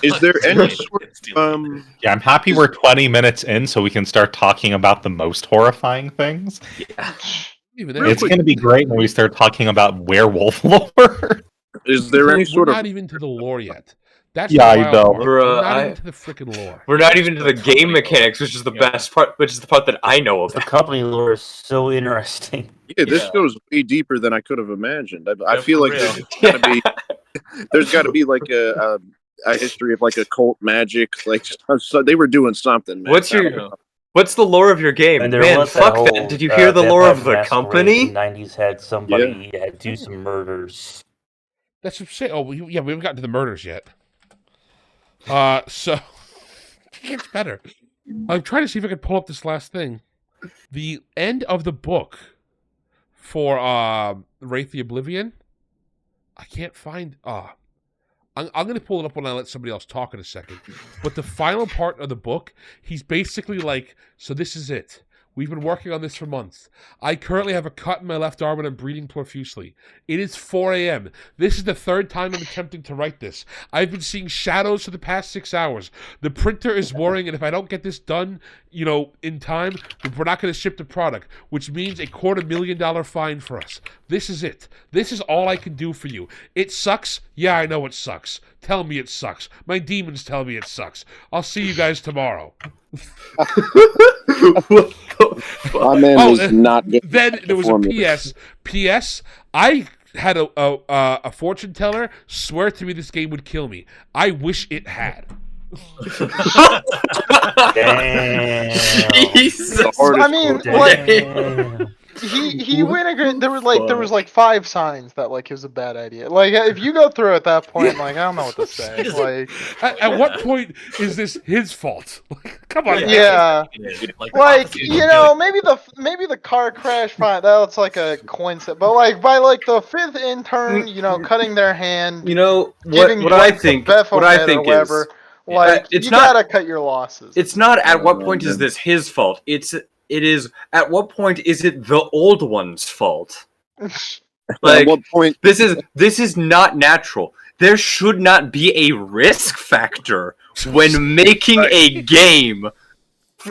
Is there any It's sort dealing- Yeah, I'm happy we're 20 minutes in so we can start talking about the most horrifying things. Even then, It's going to be great when we start talking about werewolf lore. is there any sort we're of not even to the lore yet. That's Yeah, the I wild know. part. We're Bruh, not even to the freaking lore. We're not even to the game mechanics, which is the best part, which is the part that I know The about. company lore is so interesting. yeah? This Yeah. goes way deper than I could have imagined. I Yeah, feel for like real. there's got to be like a history of like occult magic. Like so they were doing something. Man. What's the lore of your game? And there Man, was fuck that that. whole, Did you hear the lore Vampire of the Masquerade company? in the 90s had somebody had do some murders. That's what I'm saying. Oh, we haven't gotten to the murders yet. So it gets better. I'm trying to see if I can pull up this last thing. The end of the book for Wraith the Oblivion. I can't find. I'm going to pull it up when I let somebody else talk in a second. But the final part of the book, he's basically like, so this is it. We've been working on this for months. I currently have a cut in my left arm and I'm bleeding profusely. It is 4 a.m. This is the 3rd time I'm attempting to write this. I've been seeing shadows for the past 6 hours. The printer is worrying, and if I don't get this done, in time, then we're not going to ship the product, which means a $250,000 fine for us. This is it. This is all I can do for you. It sucks? Yeah, I know it sucks. Tell me it sucks. My demons tell me it sucks. I'll see you guys tomorrow. What the fuck? My man Oh, was not good. Then there was a Formula. PS. PS. I had a fortune teller swear to me this game would kill me. I wish it had. Damn. Jesus. The hardest I mean, quote. like, Damn. he went against, there was like 5 signs that like it was a bad idea. Like if you go through at that point, like I don't know what to say. Like At what point is this his fault? Come on. yeah. Like, Like maybe the car crash fine, that's like a coincidence, but like by like the 5th intern, cutting their hand, You know giving what I blood to think. Beth What I O'Head or think is whatever, like it's you not- gotta cut your losses. it's not at what point yeah. is this his fault. It is at what point is it the old one's fault? At Like what point? this is not natural. There should not be a risk factor when making a game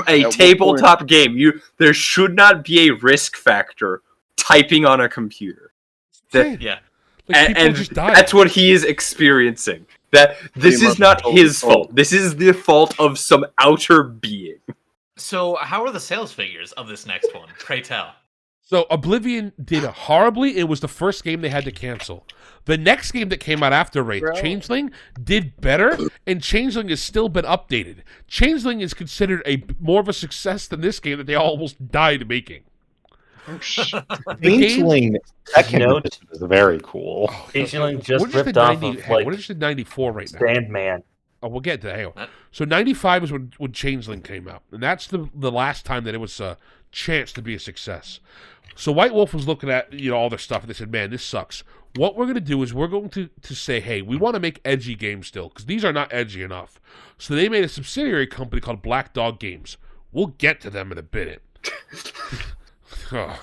a what tabletop game, there should not be a risk factor typing on a computer. That, Yeah. Like, people and just died. that's what he is experiencing. That this Pretty is not much his total. fault. This is the fault of some outer being. So, how are the sales figures of this next one? Pray tell. So Oblivion did horribly. It was the first game they had to cancel. The next game that came out after Wraith, Bro. Changeling, did better, and Changeling has still been updated. Changeling is considered more of a success than this game that they almost died making. The game- Changeling second No. edition is very cool. Changeling just What is the ripped off 90 of hang on, like what is the 94 right now? Sandman. Oh, we'll get to that. Hang on. What? So 95 is when Changeling came out, and that's the last time that it was a chance to be a success. So White Wolf was looking at all their stuff, and they said, "Man, this sucks. What we're going to do is we're going to say, hey, we want to make edgy games still, because these are not edgy enough." So they made a subsidiary company called Black Dog Games. We'll get to them in a bit. Oh.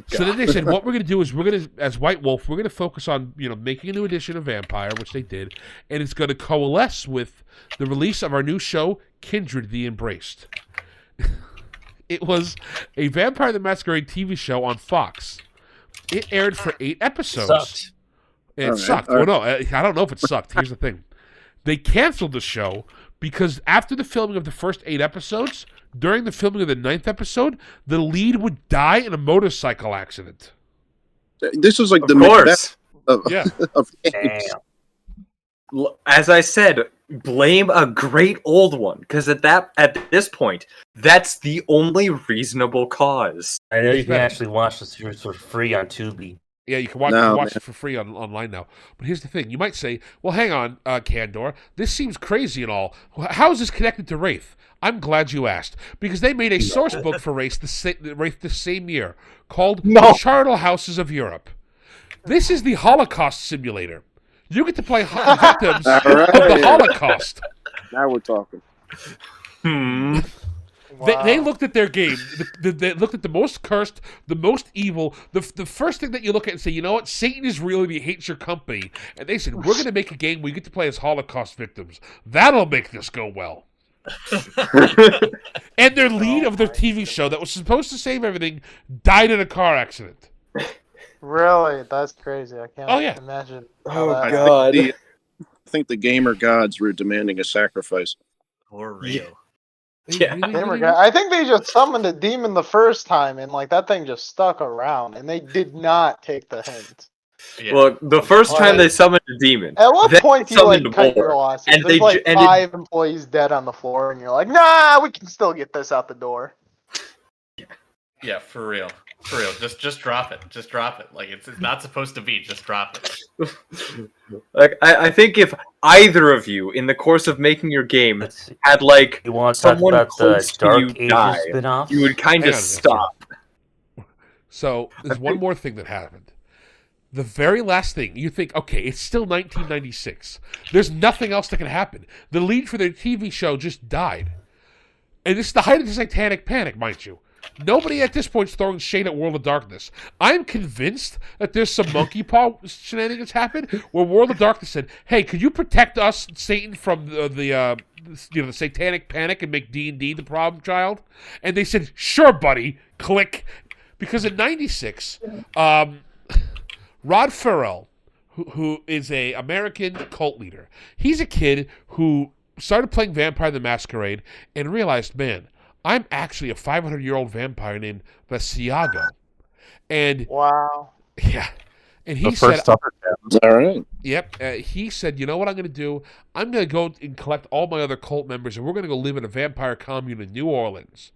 So then they said, what we're going to do is as White Wolf, we're going to focus on making a new edition of Vampire, which they did, and it's going to coalesce with the release of our new show, Kindred the Embraced. It was a Vampire the Masquerade TV show on Fox. It aired for 8 episodes. Sucked. It All right, sucked. all Well, no, I don't know if it sucked. Here's the thing. They canceled the show because after the filming of the first 8 episodes, during the filming of the 9th episode, the lead would die in a motorcycle accident. This is like Of the course. Macbeth Yeah. of Damn. games. As I said, blame a great old one, because at this point, that's the only reasonable cause. I know you It's can better. actually watch this for free on Tubi. Yeah, you can watch, No, it for free online now. But here's the thing. You might say, well, hang on, Candor. This seems crazy and all. How is this connected to Wraith? I'm glad you asked. Because they made a source book for Wraith the same year called The Charnel Houses of Europe. This is the Holocaust simulator. You get to play victims All right. of the Holocaust. Now we're talking. They looked at their game. They looked at the most cursed, the most evil. The first thing that you look at and say, you know what? Satan is real and he hates your company. And they said, we're going to make a game where you get to play as Holocaust victims. That'll make this go well. And their lead of their TV show that was supposed to save everything died in a car accident. Really? That's crazy. I can't Oh, yeah. imagine. Oh, how that- God. I think the gamer gods were demanding a sacrifice. For real. Yeah. I think they just summoned a demon the first time, and that thing just stuck around, and they did not take the hint. Yeah. Look, the first time they summoned a demon, At what They point do you summoned cut more, your losses? and There's they ju- and it- 5 employees dead on the floor, and you're like, nah, we can still get this out the door. Yeah, for real. For real. Just drop it. Just drop it. Like it's not supposed to be. Just drop it. I think if either of you, in the course of making your game, Let's see. had You want to talk someone about the close to Dark you Ages die, spin-off? you would kind Hang of on a second. stop. So there's one more thing that happened. The very last thing, you think, okay, it's still 1996. There's nothing else that can happen. The lead for their TV show just died. And this is the height of the Satanic Panic, mind you. Nobody at this point is throwing shade at World of Darkness. I'm convinced that there's some monkey paw shenanigans happened where World of Darkness said, hey, could you protect us, Satan, from the Satanic Panic and make D&D the problem child? And they said, sure, buddy. Click. Because in 96, Rod Farrell, who is a American cult leader, he's a kid who started playing Vampire the Masquerade and realized, man, I'm actually a 500-year-old vampire named Vasiago. And, Wow. yeah. And he The said, first upper All right. yep, he said, you know what I'm going to do? I'm going to go and collect all my other cult members, and we're going to go live in a vampire commune in New Orleans.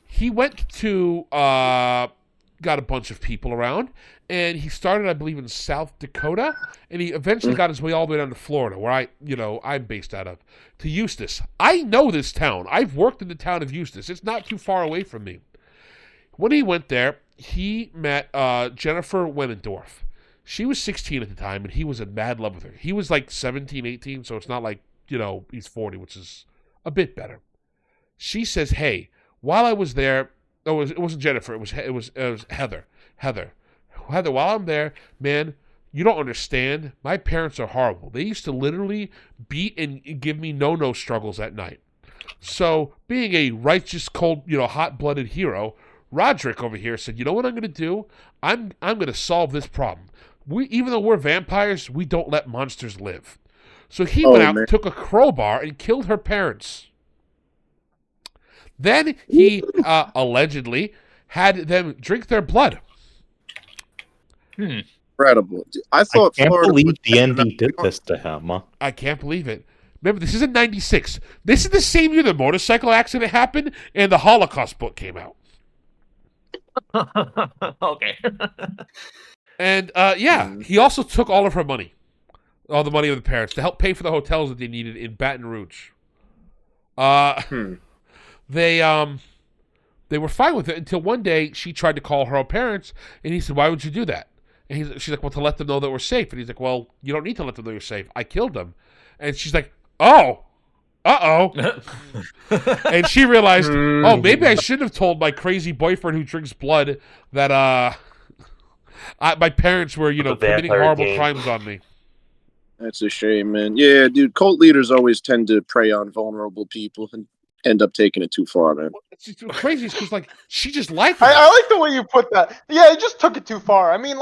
He went to, got a bunch of people around, and he started, I believe, in South Dakota, and he eventually got his way all the way down to Florida, where I'm based out of, to Eustis. I know this town. I've worked in the town of Eustis. It's not too far away from me. When he went there, he met Jennifer Wenendorf. She was 16 at the time, and he was in mad love with her. He was like 17, 18, so it's not like, he's 40, which is a bit better. She says, hey, while I was there, it wasn't Jennifer, it was Heather. Heather, while I'm there, man, you don't understand. My parents are horrible. They used to literally beat and give me no-no struggles at night. So, being a righteous, cold, hot-blooded hero, Roderick over here said, "You know what I'm going to do? I'm going to solve this problem. Even though we're vampires, we don't let monsters live." So he went out, man. took a crowbar, and killed her parents. Then he allegedly had them drink their blood. Incredible. I I thought can't Florida believe was D&D did this to him. I can't believe it. Remember, this is in '96. This is the same year the motorcycle accident happened and the Holocaust book came out. Okay. And he also took all of her money, all the money of the parents, to help pay for the hotels that they needed in Baton Rouge. They were fine with it until one day she tried to call her own parents, and he said, "Why would you do that?" And she's like, "Well, to let them know that we're safe." And he's like, "Well, you don't need to let them know you're safe. I killed them." And she's like, "Oh, uh-oh." And she realized, oh, maybe I shouldn't have told my crazy boyfriend who drinks blood that my parents were, The committing vampire horrible game. crimes on me. That's a shame, man. Yeah, dude, cult leaders always tend to prey on vulnerable people and end up taking it too far, man. It's just crazy because, she just liked him. I like the way you put that. Yeah, it just took it too far. I mean,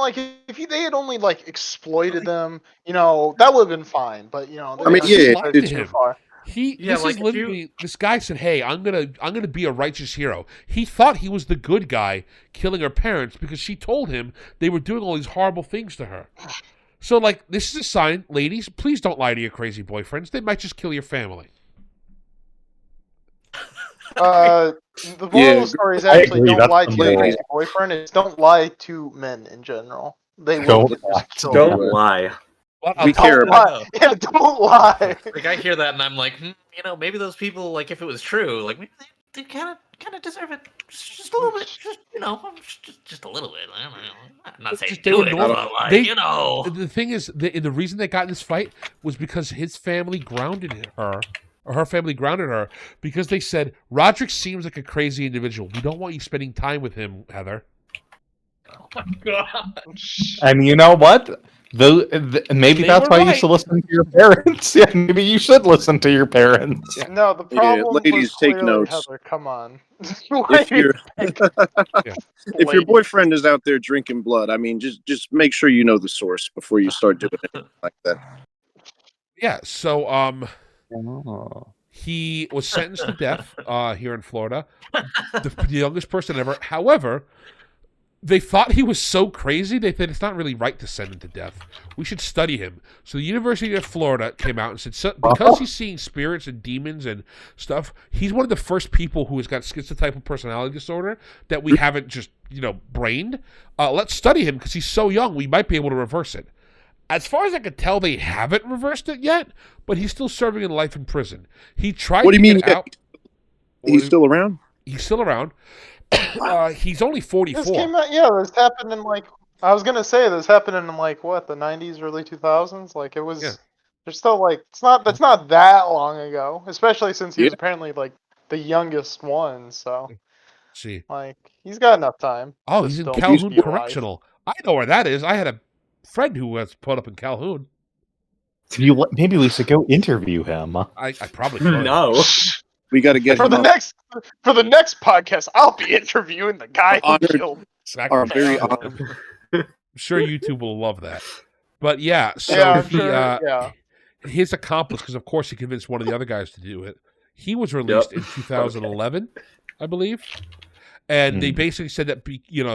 if they had only exploited them, that would have been fine. But I mean, yeah, liked it's him. too far. This is literally this guy said, "Hey, I'm gonna be a righteous hero." He thought he was the good guy killing her parents because she told him they were doing all these horrible things to her. So, this is a sign, ladies. Please don't lie to your crazy boyfriends. They might just kill your family. The moral of the story is I actually agree, don't that's lie the to your moral. crazy boyfriend. It's don't lie to men in general. They will Don't get lie killed. Don't lie. We care Don't about. lie. Yeah, don't lie. I hear that and I'm like, maybe those people, if it was true, maybe they kind of deserve it. Just a little bit. Just a little bit. I don't know. I'm not saying Just they do were it, normal. but The thing is, the reason they got in this fight was because his family grounded her, or her family grounded her, because they said, Roderick seems like a crazy individual. We don't want you spending time with him, Heather. Oh my god. And you know what? Maybe They that's were why you right. should listen to your parents. Yeah, maybe you should listen to your parents. No, the Yeah, problem ladies, was take clearly notes. Heather. Come on. If your if your Lady. boyfriend is out there drinking blood, I mean, just make sure you know the source before you start doing it like that. Yeah, so he was sentenced to death here in Florida, the youngest person ever. However, they thought he was so crazy, they said it's not really right to send him to death. We should study him. So the University of Florida came out and said, because he's seeing spirits and demons and stuff, he's one of the first people who has got schizotypal personality disorder that we haven't just, brained. Let's study him because he's so young, we might be able to reverse it. As far as I could tell, they haven't reversed it yet, but he's still serving in life in prison. He tried What do to you mean? get out. He's still around? He's still around. He's only 44. This came out. Yeah, this happened in I was gonna say this happened in what, the 90s, early 2000s. It was. Yeah. There's still that's not that long ago, especially since he was apparently the youngest one. So See. he's got enough time. Oh, to he's in still Calhoun be alive. Correctional. I know where that is. I had a friend who was put up in Calhoun. Maybe we should go interview him. I probably could. No. We got to get For him the on next podcast, I'll be interviewing the guy who Honored. killed. Exactly. our very honored. I'm sure YouTube will love that. But yeah, so Yeah, I'm he, sure, yeah. his accomplice, because of course he convinced one of the other guys to do it. He was released in 2011, I believe. And they basically said that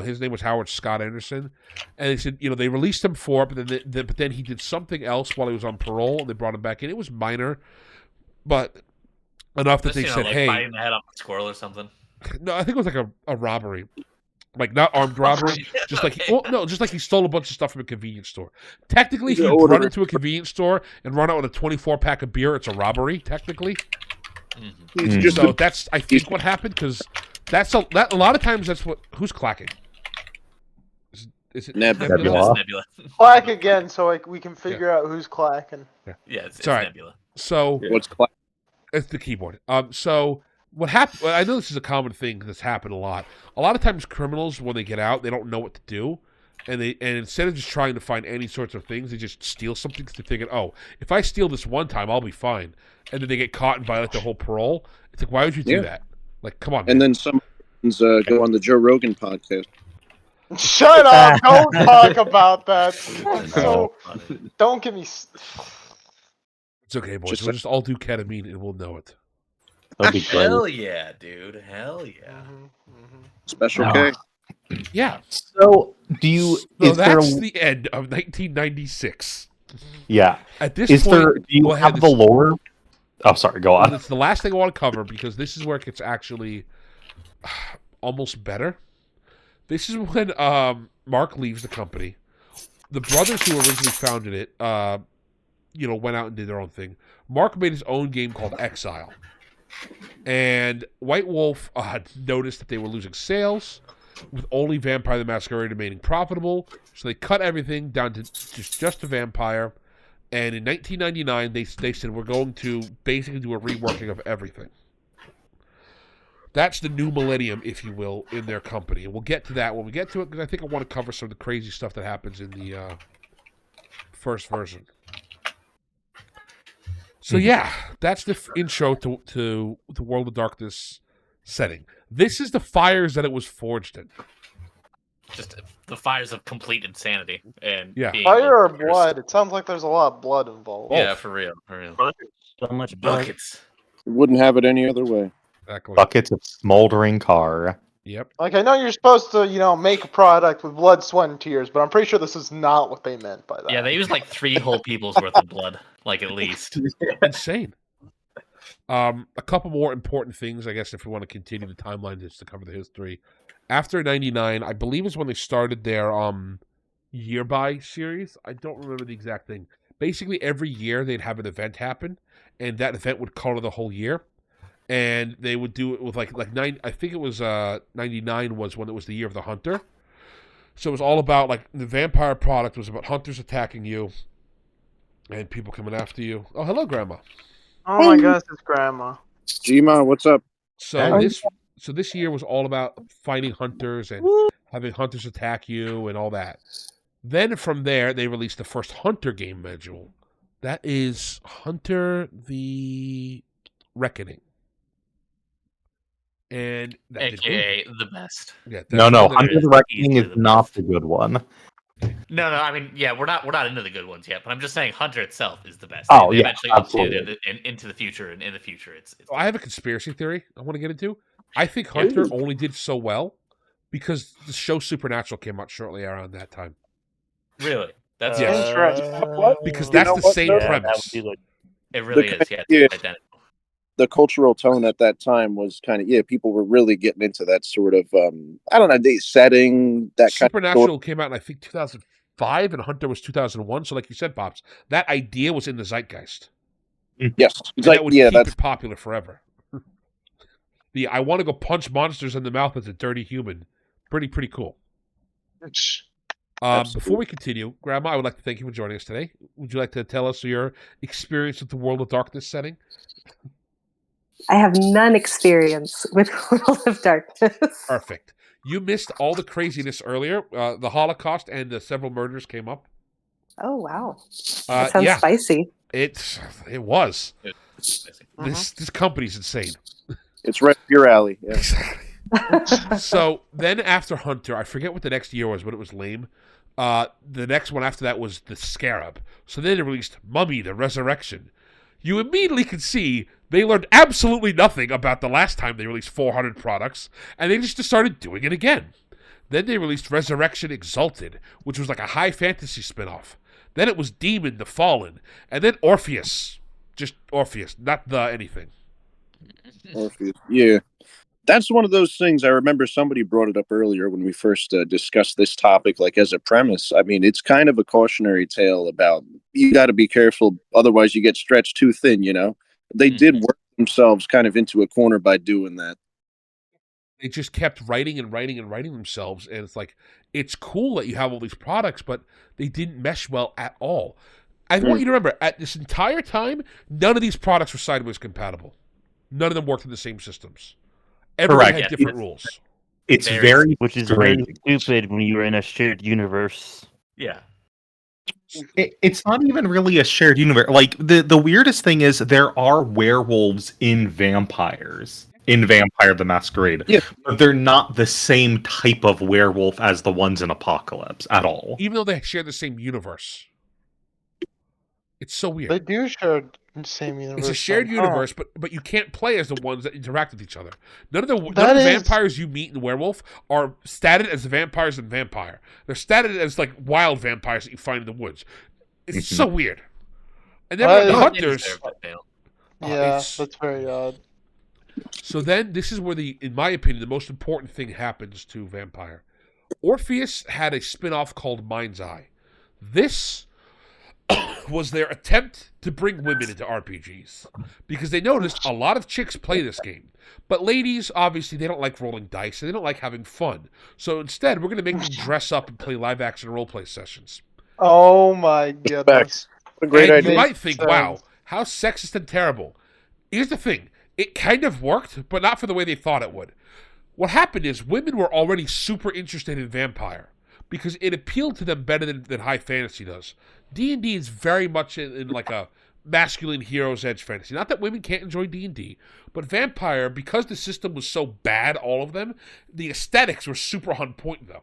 his name was Howard Scott Anderson, and they said they released him for it, but then he did something else while he was on parole, and they brought him back in. It was minor, but enough that they said, "Hey, biting the head off a squirrel or something." no, I think it was like a robbery, not armed robbery, just like just like he stole a bunch of stuff from a convenience store. Technically, if you run into a convenience store and run out with a 24-pack of beer, it's a robbery. Technically, so that's I think what happened because. That's a lot of times. That's who's clacking. Is it Nebula. Nebula. Nebula. Clack again, so we can figure out who's clacking. Yeah, it's all right. Nebula. So What's class? it's the keyboard. So what happened? I know this is a common thing that's happened a lot. A lot of times, criminals when they get out, they don't know what to do. and instead of just trying to find any sorts of things, they just steal something because they're thinking, oh, if I steal this one time, I'll be fine. And then they get caught and violate the whole parole. It's like, why would you do that? Like, come on, man. And then some go on the Joe Rogan podcast. Shut up! Don't talk about that. So don't give me. It's okay, boys. We'll just all do ketamine and we'll know it. That'll be great. Hell yeah, dude. Hell yeah. Special No. K. Yeah. So, do you? So is there? that's the end of 1996. Yeah. At this Is point, there? Do you go ahead, have the lore? Oh, sorry. Go on. it's the last thing I want to cover because this is where it gets actually almost better. This is when Mark leaves the company. The brothers who originally founded it, went out and did their own thing. Mark made his own game called Exile. And White Wolf noticed that they were losing sales, with only Vampire the Masquerade remaining profitable. So they cut everything down to just a Vampire. And in 1999, they said, we're going to basically do a reworking of everything. That's the new millennium, if you will, in their company. And we'll get to that when we get to it, because I think I want to cover some of the crazy stuff that happens in the first version. So yeah, that's the intro to the World of Darkness setting. This is the fires that it was forged in. Just the fires of complete insanity and Yeah. being Fire or like, blood? It sounds like there's a lot of blood involved. Yeah, for real, for real. So much blood. Buckets. Wouldn't have it any other way. Exactly. Buckets of smoldering car. Yep. Like, I know you're supposed to, make a product with blood, sweat, and tears, but I'm pretty sure this is not what they meant by that. Yeah, they used like 3 whole people's worth of blood, like at least. Insane. A couple more important things, I guess, if we want to continue the timeline just to cover the history. After 99, I believe is when they started their year by series. I don't remember the exact thing. Basically, every year they'd have an event happen, and that event would color the whole year. And they would do it with like 9. I think it was 99 was when it was the year of the hunter. So it was all about like the vampire product was about hunters attacking you, and people coming after you. Oh, hello, Grandma. Oh my gosh, it's Grandma. Gma, what's up? So this year was all about fighting hunters and having hunters attack you and all that. Then from there, they released the first Hunter game module. That is Hunter the Reckoning. And that AKA the best. Yeah, No, that's Hunter the Reckoning is not the good one. No, I mean, yeah, we're not into the good ones yet, but I'm just saying Hunter itself is the best. Oh, They yeah, eventually absolutely. into the future, and in the future, it's I have a conspiracy theory I want to get into. I think Hunter only did so well because the show Supernatural came out shortly around that time. really that's Interesting. Because that's the same premise. it really is. Yeah, Yeah. it's identical. The cultural tone at that time was kind of people were really getting into that sort of I don't know, setting that kind of Supernatural came out in I think 2005 and Hunter was 2001. So like you said, Pops, that idea was in the zeitgeist. yes, And that would keep that's it popular forever. I want to go punch monsters in the mouth as a dirty human. Pretty cool. Before we continue, Grandma, I would like to thank you for joining us today. Would you like to tell us your experience with the World of Darkness setting? I have none experience with World of Darkness. Perfect. You missed all the craziness earlier. The Holocaust and the several murders came up. Oh wow, that sounds yeah, spicy. it was. This company's insane. it's right up your alley. Yeah. Exactly. So then after Hunter, I forget what the next year was, but it was lame. The next one after that was the Scarab. So then they released Mummy, the Resurrection. You immediately could see they learned absolutely nothing about the last time they released 400 products, and they just started doing it again. Then they released Resurrection Exalted, which was like a high fantasy spinoff. Then it was Demon the Fallen, and then Orpheus. Just Orpheus, not the anything. Orpheus. Yeah. That's one of those things I remember somebody brought it up earlier when we first discussed this topic, like as a premise. I mean, it's kind of a cautionary tale about you got to be careful, otherwise you get stretched too thin, They did work themselves kind of into a corner by doing that. They just kept writing and writing and writing themselves, and it's like, it's cool that you have all these products, but they didn't mesh well at all. I want you to remember, at this entire time, none of these products were sideways compatible. None of them worked in the same systems. Everyone Correct. had different rules. it's Very very Which is very strange. stupid when you're in a shared universe. Yeah. It's not even really a shared universe. Like the weirdest thing is there are werewolves in vampires in Vampire the Masquerade, Yeah. but they're not the same type of werewolf as the ones in Apocalypse at all. Even though they share the same universe. It's so weird. They do share the same universe. It's a shared somehow. universe, but you can't play as the ones that interact with each other. None of the That is- vampires you meet in Werewolf are statted as the vampires in Vampire. They're statted as like wild vampires that you find in the woods. It's so weird. And then That the is- hunters. Yeah, it's- that's very odd. So then this is where in my opinion, the most important thing happens to Vampire. Orpheus had a spin-off called Mind's Eye. This was their attempt to bring women into RPGs because they noticed a lot of chicks play this game. But ladies, obviously, they don't like rolling dice and they don't like having fun. So instead, we're going to make them dress up and play live-action roleplay sessions. Oh my goodness. What a great And idea. you might think, Sounds- wow, how sexist and terrible. Here's the thing. It kind of worked, but not for the way they thought it would. What happened is women were already super interested in Vampire because it appealed to them better than high fantasy does. D&D is very much in like a masculine hero's edge fantasy. Not that women can't enjoy D&D, but Vampire, because the system was so bad, all of them, the aesthetics were super on point though.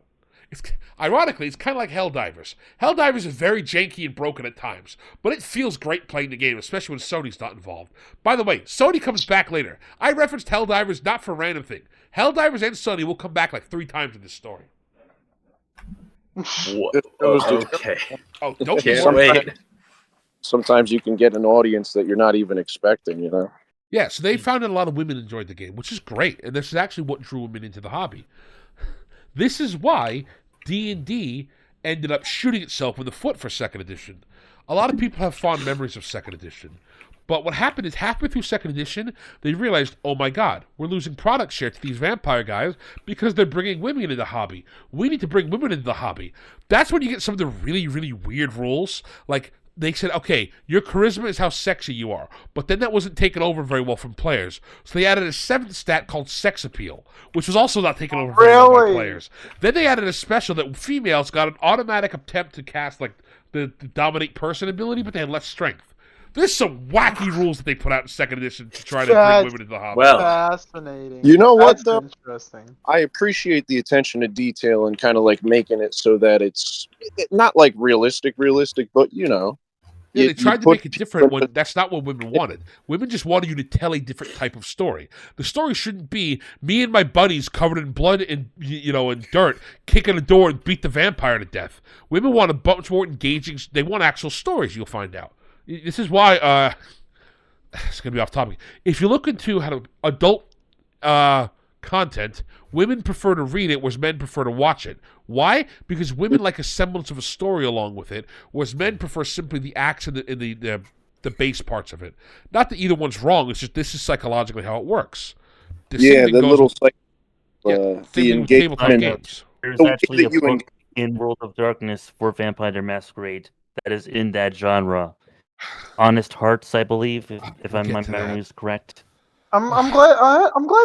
Ironically, it's kind of like Helldivers. Helldivers is very janky and broken at times, but it feels great playing the game, especially when Sony's not involved. By the way, Sony comes back later. I referenced Helldivers not for a random thing. Helldivers and Sony will come back like 3 times in this story. Okay. Oh, don't Can't worry. wait. Sometimes you can get an audience that you're not even expecting, you know? Yeah, so they found that a lot of women enjoyed the game, which is great, and this is actually what drew women into the hobby. This is why D&D ended up shooting itself in the foot for 2nd edition. A lot of people have fond memories of 2nd edition. But what happened is halfway through 2nd edition, they realized, oh my god, we're losing product share to these vampire guys because they're bringing women into the hobby. We need to bring women into the hobby. That's when you get some of the really, really weird rules. Like, they said, okay, your charisma is how sexy you are. But then that wasn't taken over very well from players. So they added a 7th stat called sex appeal, which was also not taken over very well by Really? players. Then they added a special that females got an automatic attempt to cast like the dominate person ability, but they had less strength. There's some wacky rules that they put out in 2nd edition to try to That's- bring women into the hobby. Well, Fascinating. You know what, That's though? Interesting. I appreciate the attention to detail and kind of like making it so that it's not like realistic, but you know. Yeah, you- they tried you to put make it different when people- that's not what women wanted. Women just wanted you to tell a different type of story. The story shouldn't be me and my buddies covered in blood and and dirt kicking a door and beat the vampire to death. Women want a much more engaging. They want actual stories. You'll find out. This is why. It's gonna be off topic. If you look into how to adult content, women prefer to read it, whereas men prefer to watch it. Why? Because women like a semblance of a story along with it, whereas men prefer simply the acts and the base parts of it. Not that either one's wrong. It's just this is psychologically how it works. The same Yeah, thing the goes little with- like yeah, the same thing with tabletop engagement. games. There's The way actually a that you book in World of Darkness for Vampire the Masquerade that is in that genre. Honest Hearts, I believe, if We'll get my to that. memory is correct. I'm glad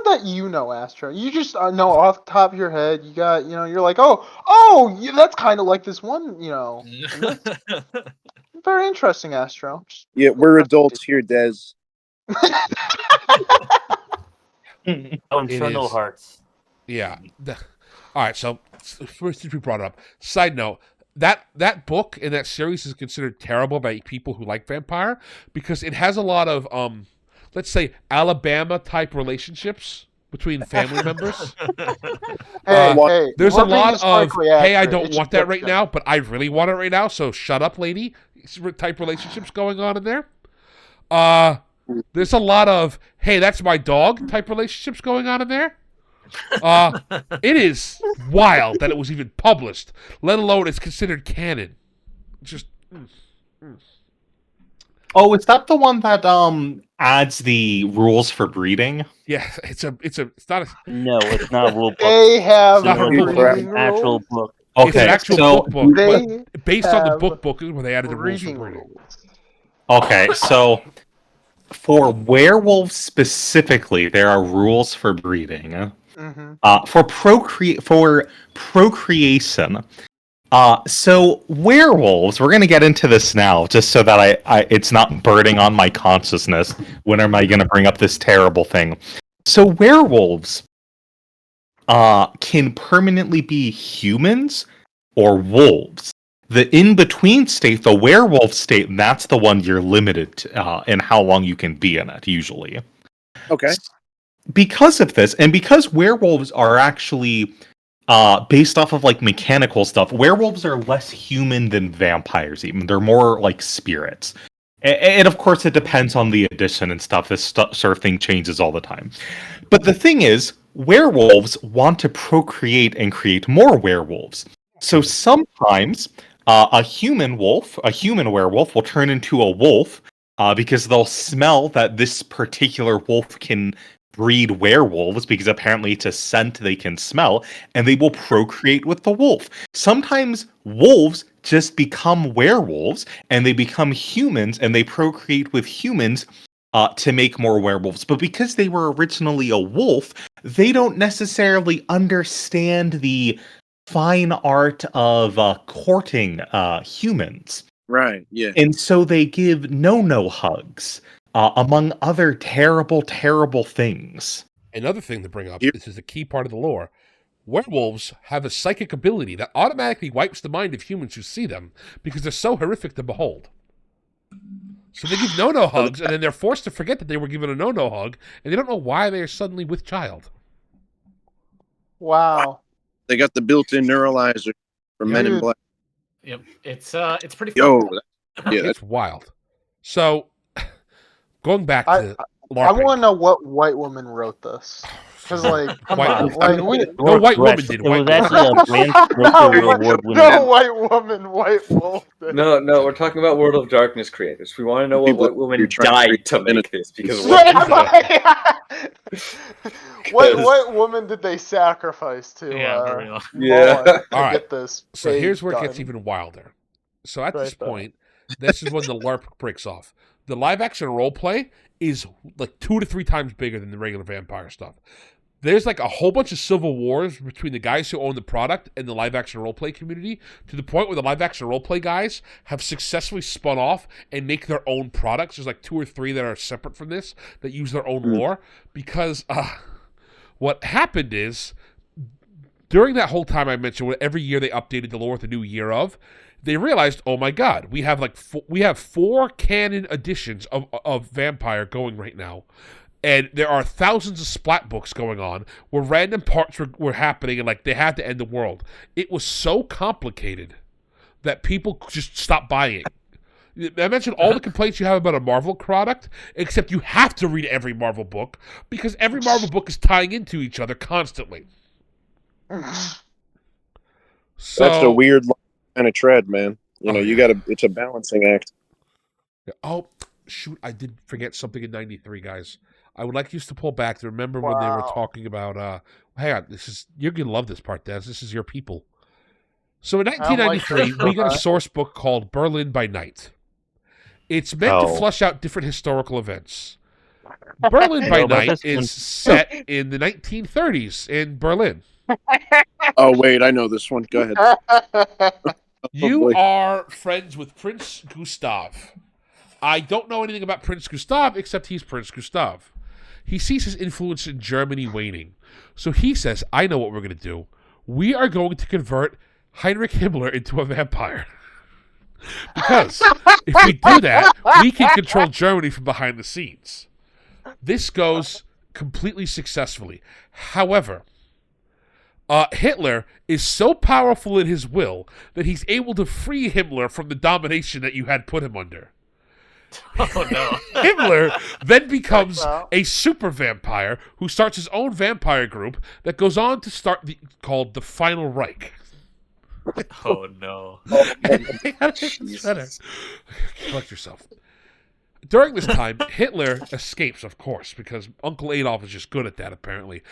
that you know, Astro. You just know off the top of your head. You got you're like, oh, yeah, that's kind of like this one. Very interesting, Astro. Yeah, we're adults here, Des. Oh, Infernal is. Hearts. Yeah. All right. So first, since we brought it up, side note. That book and that series is considered terrible by people who like vampire because it has a lot of let's say Alabama type relationships between family members. Hey, There's a we're being lot of historically hey, I accurate. don't It's want just that right fiction. now, but I really want it right now. So shut up, lady. Type relationships going on in there. There's a lot of hey, that's my dog type relationships going on in there. It is wild that it was even published, let alone it's considered canon. Just Oh, is that the one that adds the rules for breeding? yeah, it's not a No, it's not rule book. They have Not a It's rule reading an actual rules. book. it's an Okay, actual so book, They but based on the have book where they added the rules for reading breeding. rules. okay, so for werewolves specifically, there are rules for breeding. for procreation. So werewolves, we're gonna get into this now, just so that I it's not burning on my consciousness. When am I gonna bring up this terrible thing? So werewolves can permanently be humans or wolves. The in-between state, the werewolf state, that's the one you're limited to, in how long you can be in it, usually. Okay. Because of this, and because werewolves are actually based off of like mechanical stuff, werewolves are less human than vampires. Even they're more like spirits. And of course, it depends on the edition and stuff. This sort of thing changes all the time. But the thing is, werewolves want to procreate and create more werewolves. So sometimes a human werewolf will turn into a wolf because they'll smell that this particular wolf can breed werewolves, because apparently it's a scent they can smell, and they will procreate with the wolf. Sometimes wolves just become werewolves and they become humans and they procreate with humans to make more werewolves. But because they were originally a wolf, they don't necessarily understand the fine art of courting humans. Right, yeah. And so they give no hugs, among other terrible, terrible things. Another thing to bring up, this is a key part of the lore. Werewolves have a psychic ability that automatically wipes the mind of humans who see them because they're so horrific to behold. So they give no hugs, and then they're forced to forget that they were given a no hug, and they don't know why they are suddenly with child. Wow. They got the built-in neuralizer for Men in Black. Yep, it's pretty. Yo, It's wild. So, going back to I want to know what white woman wrote this. Because, like, come on. Like, no white woman did. It was actually a Bram Stoker award winner. No white woman, white wolf. No, we're talking about World of Darkness creators. We want to know what white woman died to make this, because what woman did they sacrifice to? All right. Get this. So here's where it gets even wilder. So at this point, this is when the LARP breaks off. The live action role play is like 2 to 3 times bigger than the regular vampire stuff. There's like a whole bunch of civil wars between the guys who own the product and the live action roleplay community, to the point where the live action roleplay guys have successfully spun off and make their own products. There's like 2 or 3 that are separate from this that use their own lore, because what happened is, during that whole time I mentioned, every year they updated the lore with a new year of, they realized, oh my god, we have like 4 canon editions of Vampire going right now. And there are thousands of splat books going on where random parts were happening, and like they had to end the world. It was so complicated that people just stopped buying it. I mentioned all the complaints you have about a Marvel product, except you have to read every Marvel book because every Marvel book is tying into each other constantly. So, that's a weird kind of tread, man. You know, it's a balancing act. Oh, shoot, I did forget something in 93, guys. I would like you to pull back to remember when they were talking about, hang on, you're going to love this part, Des. This is your people. So in 1993, we got a source book called Berlin by Night. It's meant to flush out different historical events. Berlin by Night is set in the 1930s in Berlin. Oh, wait, I know this one. Go ahead. You are friends with Prince Gustav. I don't know anything about Prince Gustav except he's Prince Gustav. He sees his influence in Germany waning. So he says, I know what we're going to do. We are going to convert Heinrich Himmler into a vampire. Because if we do that, we can control Germany from behind the scenes. This goes completely successfully. However, Hitler is so powerful in his will that he's able to free Himmler from the domination that you had put him under. Oh no. Himmler then becomes a super vampire who starts his own vampire group that goes on to start called the Final Reich. Oh no. Collect yourself. During this time, Hitler escapes, of course, because Uncle Adolf is just good at that, apparently.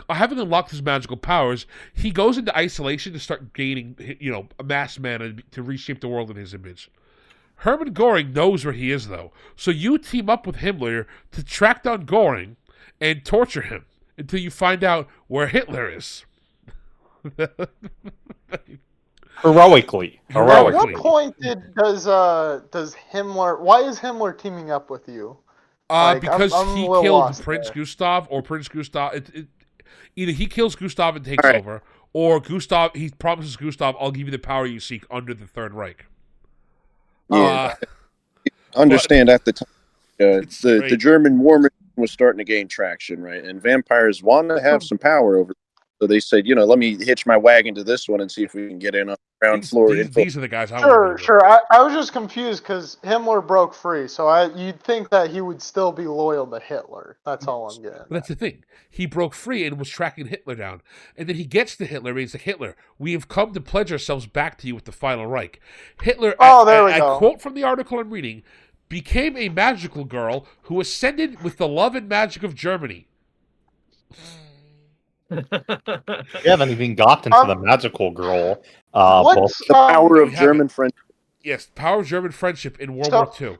Having unlocked his magical powers, he goes into isolation to start gaining, a mass mana to reshape the world in his image. Hermann Göring knows where he is, though, so you team up with Himmler to track down Göring and torture him until you find out where Hitler is. Heroically. At Heroically. what point does Himmler? Why is Himmler teaming up with you? Because I'm he a little killed lost Prince there. Gustav, or Prince Gustav. Either he kills Gustav and takes All right. over, or Gustav. He promises Gustav, "I'll give you the power you seek under the Third Reich." Yeah, understand at the time, It's the great. German war machine was starting to gain traction, right? And vampires want to have some power over. So they said, let me hitch my wagon to this one and see if we can get in on the ground floor info. These are the guys I want to be with. Sure. I was just confused because Himmler broke free, so you'd think that he would still be loyal to Hitler. That's all I'm getting. But that's the thing. He broke free and was tracking Hitler down. And then he gets to Hitler and he's like, "Hitler, we have come to pledge ourselves back to you with the final Reich." Hitler, There we go. I quote from the article I'm reading, became a magical girl who ascended with the love and magic of Germany. We haven't even gotten to the magical girl. What's The power of we German friendship. Yes, power of German friendship in World War II.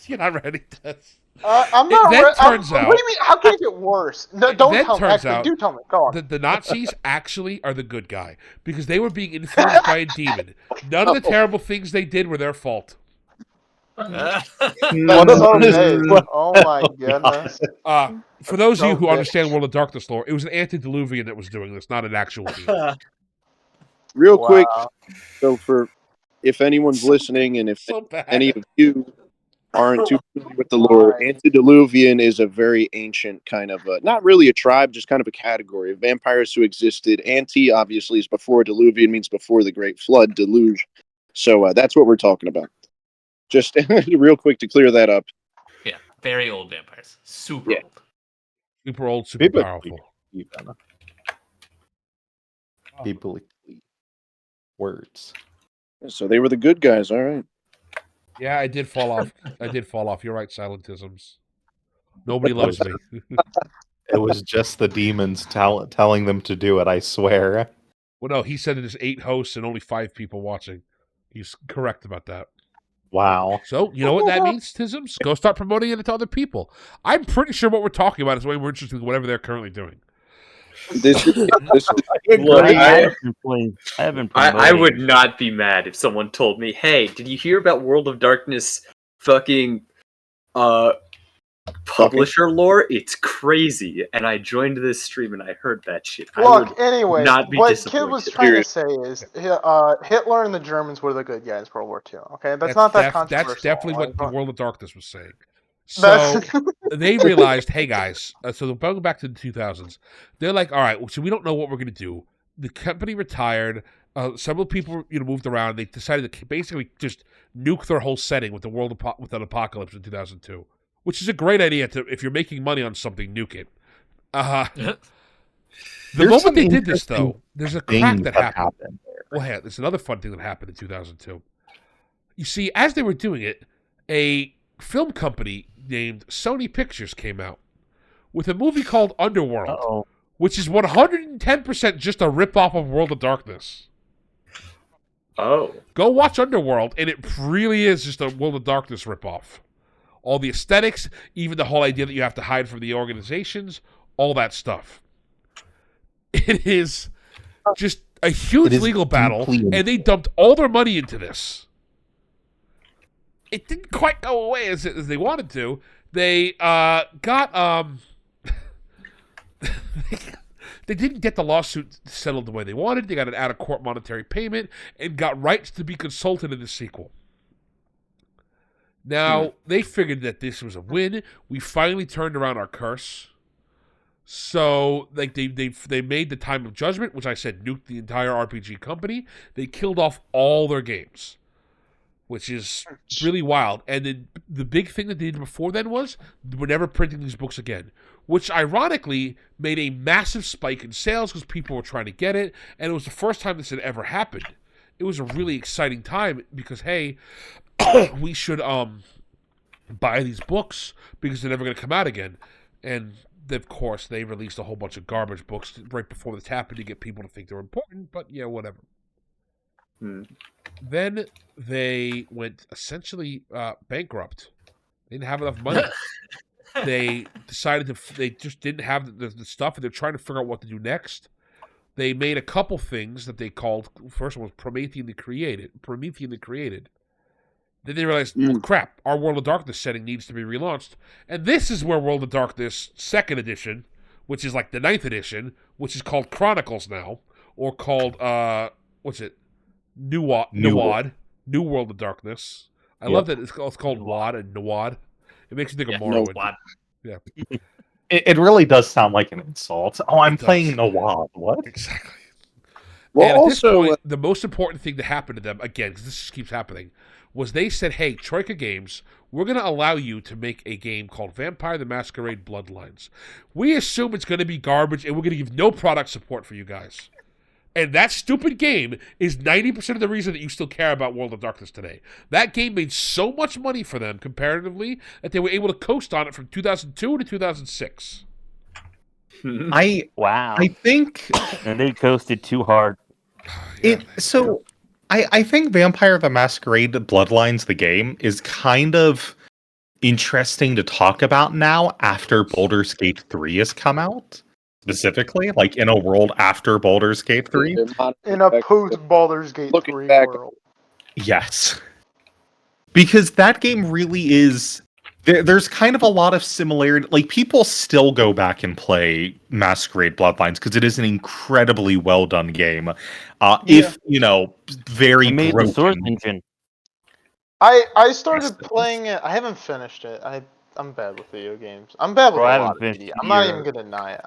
You're not ready to... I'm not. Then turns what out... do you mean? How can it get worse? No, don't then tell me. turns Actually, out do tell me. Go on. The Nazis actually are the good guy because they were being influenced by a demon. None of the terrible things they did were their fault. That's so vague. Oh my goodness. For those of you So who vague. understand World of Darkness lore, it was an antediluvian that was doing this, not an actual demon. Real quick, so if anyone's listening and if So bad. any of you aren't too familiar with the lore, antediluvian is a very ancient kind of not really a tribe, just kind of a category of vampires who existed. Ante obviously is before diluvian, means before the great flood, deluge. So that's what we're talking about. Just real quick to clear that up. Yeah, very old vampires. Super old. Super old, super powerful. Biblically. Words. So they were the good guys, all right. Yeah, I did fall off. You're right, Silentisms. Nobody loves me. It was just the demons telling them to do it, I swear. Well, no, he said there's 8 hosts and only 5 people watching. He's correct about that. Wow. So, you know what that means, Tisms? Go start promoting it to other people. I'm pretty sure what we're talking about is way more interesting than whatever they're currently doing. I would not be mad if someone told me, "Hey, did you hear about World of Darkness fucking publisher lore? It's crazy." And I joined this stream and I heard that shit. Look, anyway, not be what disappointed. Kid was trying to say is Hitler and the Germans were the good guys in World War II. Okay, that's not that controversial. That's definitely what the World of Darkness was saying. So they realized, hey guys, so going back to the 2000s, they're like, all right, so we don't know what we're going to do. The company retired. Several people moved around. They decided to basically just nuke their whole setting with the world with an apocalypse in 2002, which is a great idea. If you're making money on something, nuke it. The moment they did this, though, there's a crack that happened. Well, yeah, there's another fun thing that happened in 2002. You see, as they were doing it, a film company named Sony Pictures came out with a movie called Underworld, which is 110% just a ripoff of World of Darkness. Oh. Go watch Underworld, and it really is just a World of Darkness ripoff. All the aesthetics, even the whole idea that you have to hide from the organizations, all that stuff. It is just a huge legal battle, and they dumped all their money into this. It didn't quite go away as they wanted to. They got they didn't get the lawsuit settled the way they wanted. They got an out-of-court monetary payment and got rights to be consulted in the sequel. Now, they figured that this was a win. We finally turned around our curse. So, like, they made the Time of Judgment, which I said nuked the entire RPG company. They killed off all their games, which is really wild. And then the big thing that they did before then was we're never printing these books again, which ironically made a massive spike in sales because people were trying to get it, and it was the first time this had ever happened. It was a really exciting time because, hey, we should buy these books because they're never going to come out again. And of course, they released a whole bunch of garbage books right before this happened to get people to think they're important, but yeah, whatever. Then they went essentially bankrupt. They didn't have enough money. They decided they just didn't have the stuff, and they're trying to figure out what to do next. They made a couple things that they called, first one was Promethean the Created. Then they realized, well, crap, our World of Darkness setting needs to be relaunched. And this is where World of Darkness 2nd edition, which is like the 9th edition, which is called Chronicles now, or called, what's it? New World of Darkness. I love that it's called WAD and Nawad. It makes me think of Morrowind. Yeah. It really does sound like an insult. Oh, I'm playing does. Nawab. What? Exactly. Well, and at also, this point, the most important thing that happened to them, again, because this just keeps happening, was they said, hey, Troika Games, we're going to allow you to make a game called Vampire the Masquerade Bloodlines. We assume it's going to be garbage, and we're going to give no product support for you guys. And that stupid game is 90% of the reason that you still care about World of Darkness today. That game made so much money for them comparatively that they were able to coast on it from 2002 to 2006. Wow. I think And they coasted too hard. I think Vampire the Masquerade Bloodlines, the game, is kind of interesting to talk about now after Baldur's Gate 3 has come out. Specifically, like in a world after Baldur's Gate 3. In a post Baldur's Gate 3 world. Yes. Because that game really is... There's kind of a lot of similarity. Like, people still go back and play Masquerade Bloodlines because it is an incredibly well-done game. If, very made broken. the Source engine. I started playing it. I haven't finished it. I'm bad with video games. I'm bad with a lot of media. I'm not even gonna deny it.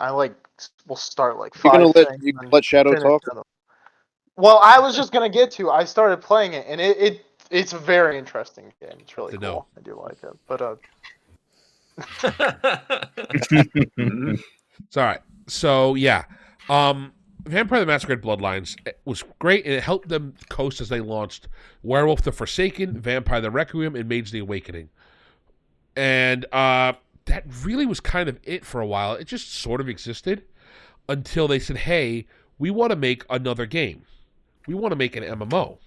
Will start like 5 You're gonna things let Shadow finish talk? them. Well, I was just gonna get to. I started playing it, and it's a very interesting game. It's really cool. I do like it, but It's all right. So yeah, Vampire the Masquerade Bloodlines was great, and it helped them coast as they launched Werewolf the Forsaken, Vampire the Requiem, and Mage the Awakening. And that really was kind of it for a while. It just sort of existed until they said, hey, we want to make another game. We want to make an MMO.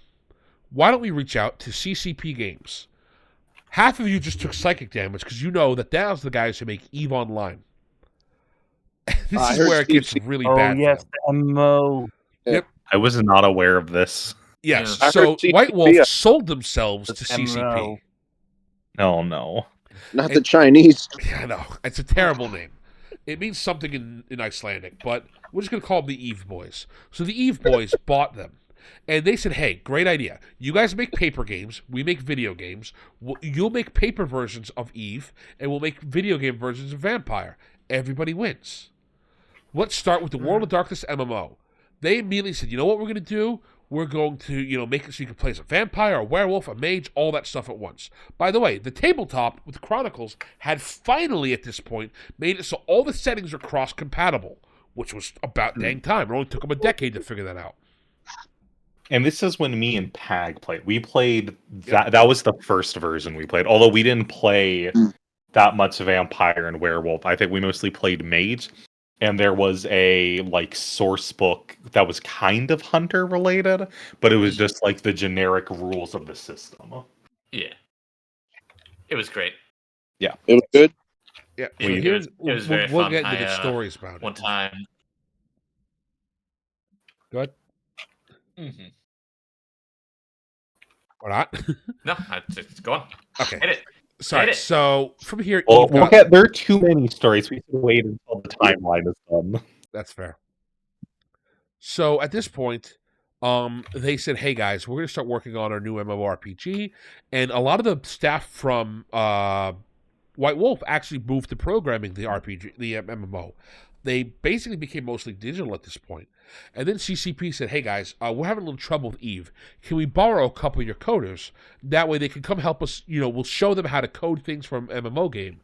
Why don't we reach out to CCP Games? Half of you just took psychic damage because you know that those are the guys who make EVE Online. This is where it gets really bad. Oh, yes, the MMO. Yep. I was not aware of this. Yes. I So heard CCP, White Wolf sold themselves to CCP. MMO. Oh, no. Not the Chinese. Yeah, I know. It's a terrible name. It means something in Icelandic, but we're just going to call them the Eve Boys. So the Eve Boys bought them. And they said, hey, great idea. You guys make paper games. We make video games. You'll make paper versions of Eve, and we'll make video game versions of Vampire. Everybody wins. Let's start with the World of Darkness MMO. They immediately said, you know what we're going to do? We're going to, make it so you can play as a vampire, a werewolf, a mage, all that stuff at once. By the way, the tabletop with the Chronicles had finally, at this point, made it so all the settings are cross-compatible, which was about dang time. It only took them a decade to figure that out. And this is when me and Pag played. We played that. That was the first version we played. Although we didn't play that much vampire and werewolf. I think we mostly played mage. And there was a source book that was kind of hunter related, but it was just the generic rules of the system. Yeah, it was great. Yeah, it was good. Yeah, it was very we'll fun. get into the stories about it. One time. Go ahead. Mm-hmm. Or not? No, go on. Okay. Hit it. Sorry. Hit it. So from here, well, there are too many stories. We should wait until the timeline is done. That's fair. So at this point, they said, "Hey guys, we're going to start working on our new MMORPG," and a lot of the staff from White Wolf actually moved to programming the RPG, the MMO. They basically became mostly digital at this point. And then CCP said, hey guys, we're having a little trouble with Eve. Can we borrow a couple of your coders? That way they can come help us, we'll show them how to code things from MMO game.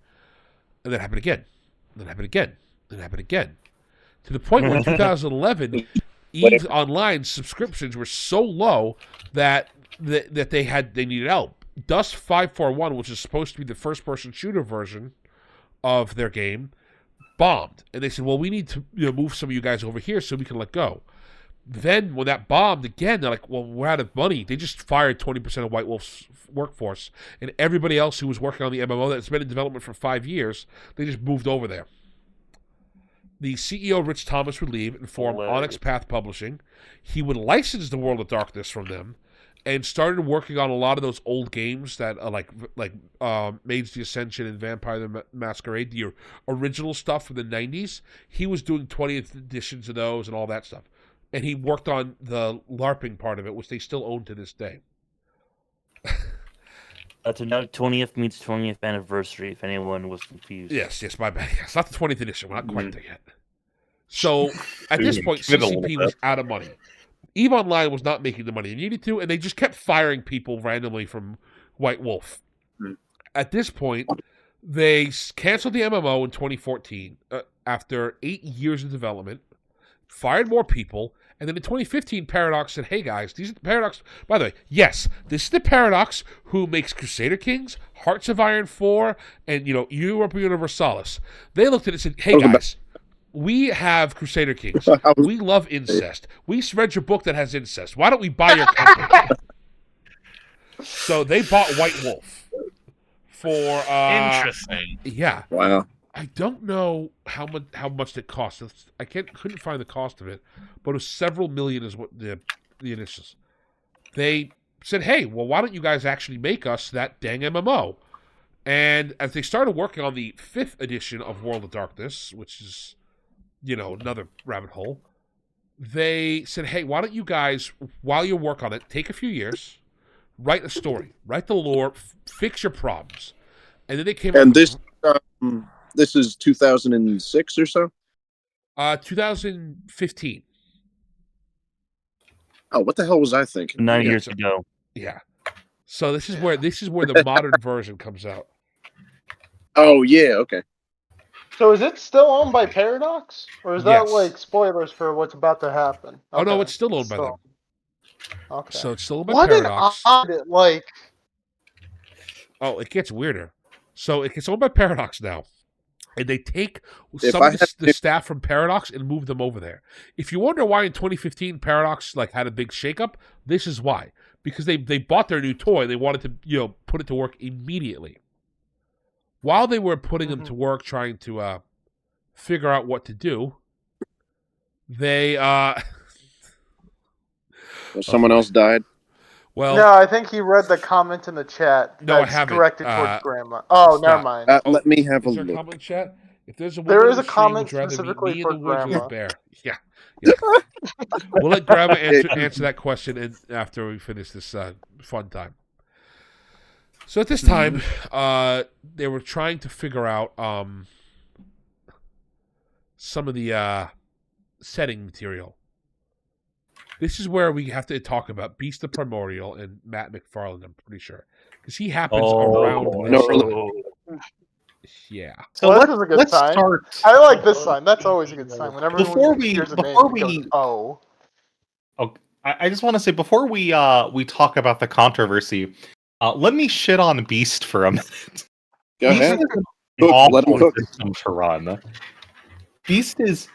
And that happened again. And that happened again. And that happened again. To the point where in 2011, Eve Online subscriptions were so low that they needed help. Dust 541, which is supposed to be the first-person shooter version of their game, bombed. And they said, well, we need to move some of you guys over here so we can let go. Then when that bombed again, they're like, well, we're out of money. They just fired 20% of White Wolf's workforce, and everybody else who was working on the MMO that's been in development for 5 years, they just moved over there. The CEO, Rich Thomas, would leave and form Onyx Path Publishing. He would license the World of Darkness from them and started working on a lot of those old games that are like Mage the Ascension and Vampire the Masquerade, the original stuff from the 90s. He was doing 20th editions of those and all that stuff. And he worked on the LARPing part of it, which they still own to this day. So now 20th means 20th anniversary, if anyone was confused. Yes, my bad. It's not the 20th edition. We're not quite there yet. So, at this point, CCP was out of money. EVE Online was not making the money it needed to, and they just kept firing people randomly from White Wolf. At this point, they canceled the MMO in 2014 after 8 years of development, fired more people, and then in 2015, Paradox said, hey guys, these are the Paradox. By the way, yes, this is the Paradox who makes Crusader Kings, Hearts of Iron 4, and, Europa Universalis. They looked at it and said, hey guys, we have Crusader Kings. We love incest. We read your book that has incest. Why don't we buy your company? So they bought White Wolf for... Interesting. Yeah. Wow. I don't know how much it cost. I couldn't find the cost of it, but it was several million is what the initials. They said, hey, well, why don't you guys actually make us that dang MMO? And as they started working on the 5th edition of World of Darkness, which is, another rabbit hole, they said, hey, why don't you guys, while you work on it, take a few years, write a story, write the lore, fix your problems. And then they came up with... This is 2006 or so? 2015. Oh, what the hell was I thinking? 9 years ago. Yeah. So this is where the modern version comes out. Oh, yeah, okay. So is it still owned by Paradox? Or is that like spoilers for what's about to happen? Okay. Oh no, it's still owned by them. Okay. So it's still owned by Paradox. Oh, it gets weirder. So it gets owned by Paradox now. And they take some of the staff from Paradox and move them over there. If you wonder why in 2015 Paradox had a big shakeup, this is why. Because they bought their new toy, they wanted to put it to work immediately. While they were putting them to work, trying to figure out what to do, they someone else died. Well, no, I think he read the comment in the chat. No, I haven't. Directed towards Grandma. Oh, never mind. Let me have a look. look. Comment chat? If there's a there is a comment specifically for Grandma. Bear. Yeah. We'll let Grandma answer that question after we finish this fun time. So at this time, they were trying to figure out some of the setting material. This is where we have to talk about Beast of Primordial and Matt McFarlane, I'm pretty sure. Because he happens around... Yeah. So well, that is a good sign. I like this sign. That's always a good sign. Whenever hears a name, goes, I just want to say, before we talk about the controversy, let me shit on Beast for a minute. Go ahead. Awful system to run. Beast is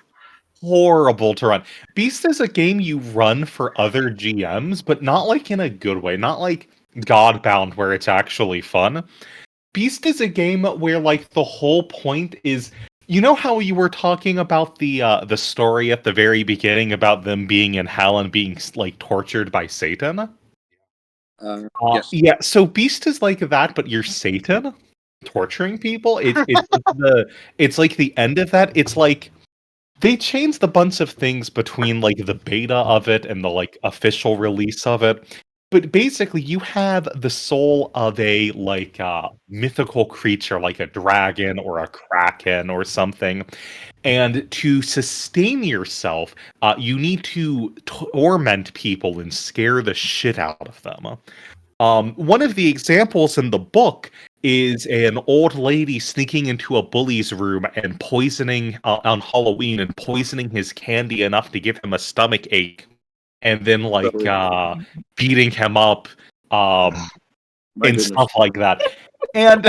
horrible to run. Beast is a game you run for other GMs, but not in a good way. Not like Godbound, where it's actually fun. Beast is a game where the whole point is, how you were talking about the story at the very beginning about them being in hell and being tortured by Satan? Yes. Yeah, so Beast is like that, but you're Satan torturing people. It's like the end of that. It's like they changed a bunch of things between the beta of it and the official release of it. But basically, you have the soul of a mythical creature, like a dragon or a kraken or something. And to sustain yourself, you need to torment people and scare the shit out of them. One of the examples in the book is an old lady sneaking into a bully's room and poisoning on Halloween and poisoning his candy enough to give him a stomach ache. And then beating him up and stuff like that. And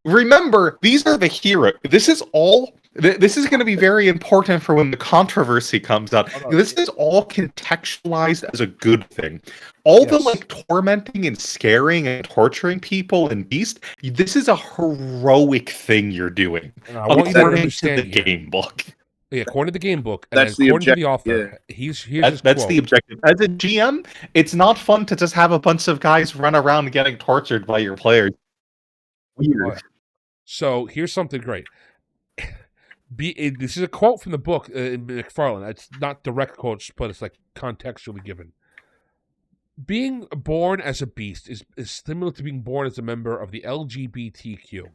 remember, these are the heroes. This is all This is going to be very important for when the controversy comes up. This is all contextualized as a good thing. All the like tormenting and scaring and torturing people in Beast, this is a heroic thing you're doing. And I want you to understand the game book. Yeah, according to the game book, and That's the according to the objective, author, here's his That's quote. the objective. As a GM, it's not fun to just have a bunch of guys run around getting tortured by your players. Weird. So here's something great. This is a quote from the book in McFarlane. It's not direct quotes, but it's like contextually given. Being born as a beast is similar to being born as a member of the LGBTQ.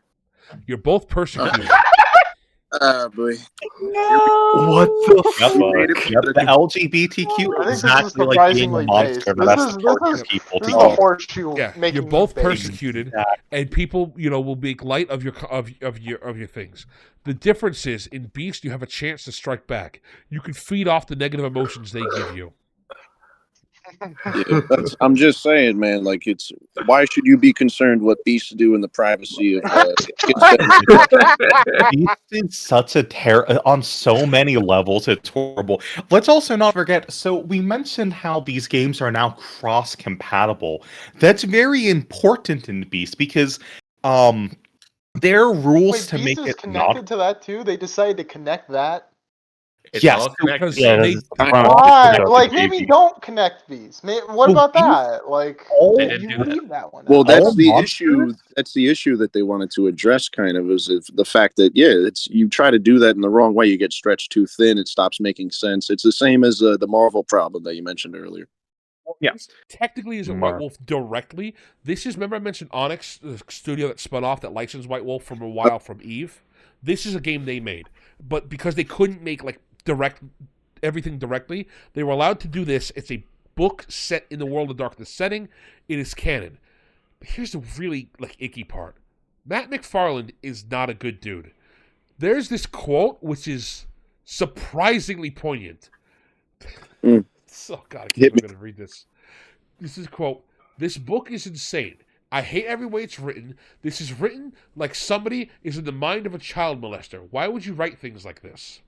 You're both persecuted. Boy. No! What the fuck? The LGBTQ I think is exactly like being a monster, but that's people this to is a horseshoe. Yeah, making you're both you big. persecuted, and people, will make light of your things. The difference is, in Beast, you have a chance to strike back. You can feed off the negative emotions they give you. Yeah, I'm just saying, man. Like, why should you be concerned what beasts do in the privacy of? Beast is such a terror on so many levels. It's horrible. Let's also not forget. So we mentioned how these games are now cross-compatible. That's very important in Beast because there are rules to Beast make is it connected not. to that too. They decided to connect that. It's Yes, all connected. Why? Like, maybe don't connect these. What about Beast- that? Like, They didn't you do that. leave that one. Well, out. that's the monsters? issue. That's the issue that they wanted to address. Kind of is if the fact that it's you try to do that in the wrong way, you get stretched too thin. It stops making sense. It's the same as the Marvel problem that you mentioned earlier. Yeah. This technically isn't White Wolf directly. This is, remember I mentioned Onyx, the studio that spun off, that licensed White Wolf from a while from Eve? This is a game they made. But because they couldn't make like everything directly, they were allowed to do this. It's a book set in the World of Darkness setting. It is canon. But here's the really like icky part. Matt McFarlane is not a good dude. There's this quote which is surprisingly poignant. So God, I'm going to read this. This is a quote. This book is insane. I hate every way it's written. This is written like somebody is in the mind of a child molester. Why would you write things like this?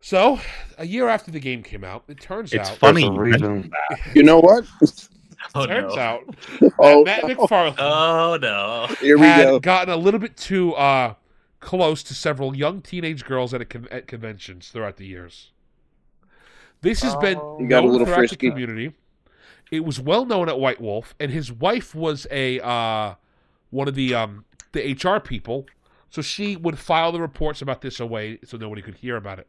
So, a year after the game came out, it turns out... funny. You know what? Turns out Oh, Matt no. McFarlane Oh no! Here we had go. gotten a little bit too close to several young teenage girls at conventions throughout the years. This has been He got a known little throughout frisky. the community. It was well known at White Wolf, and his wife was one of the HR people, so she would file the reports about this away so nobody could hear about it.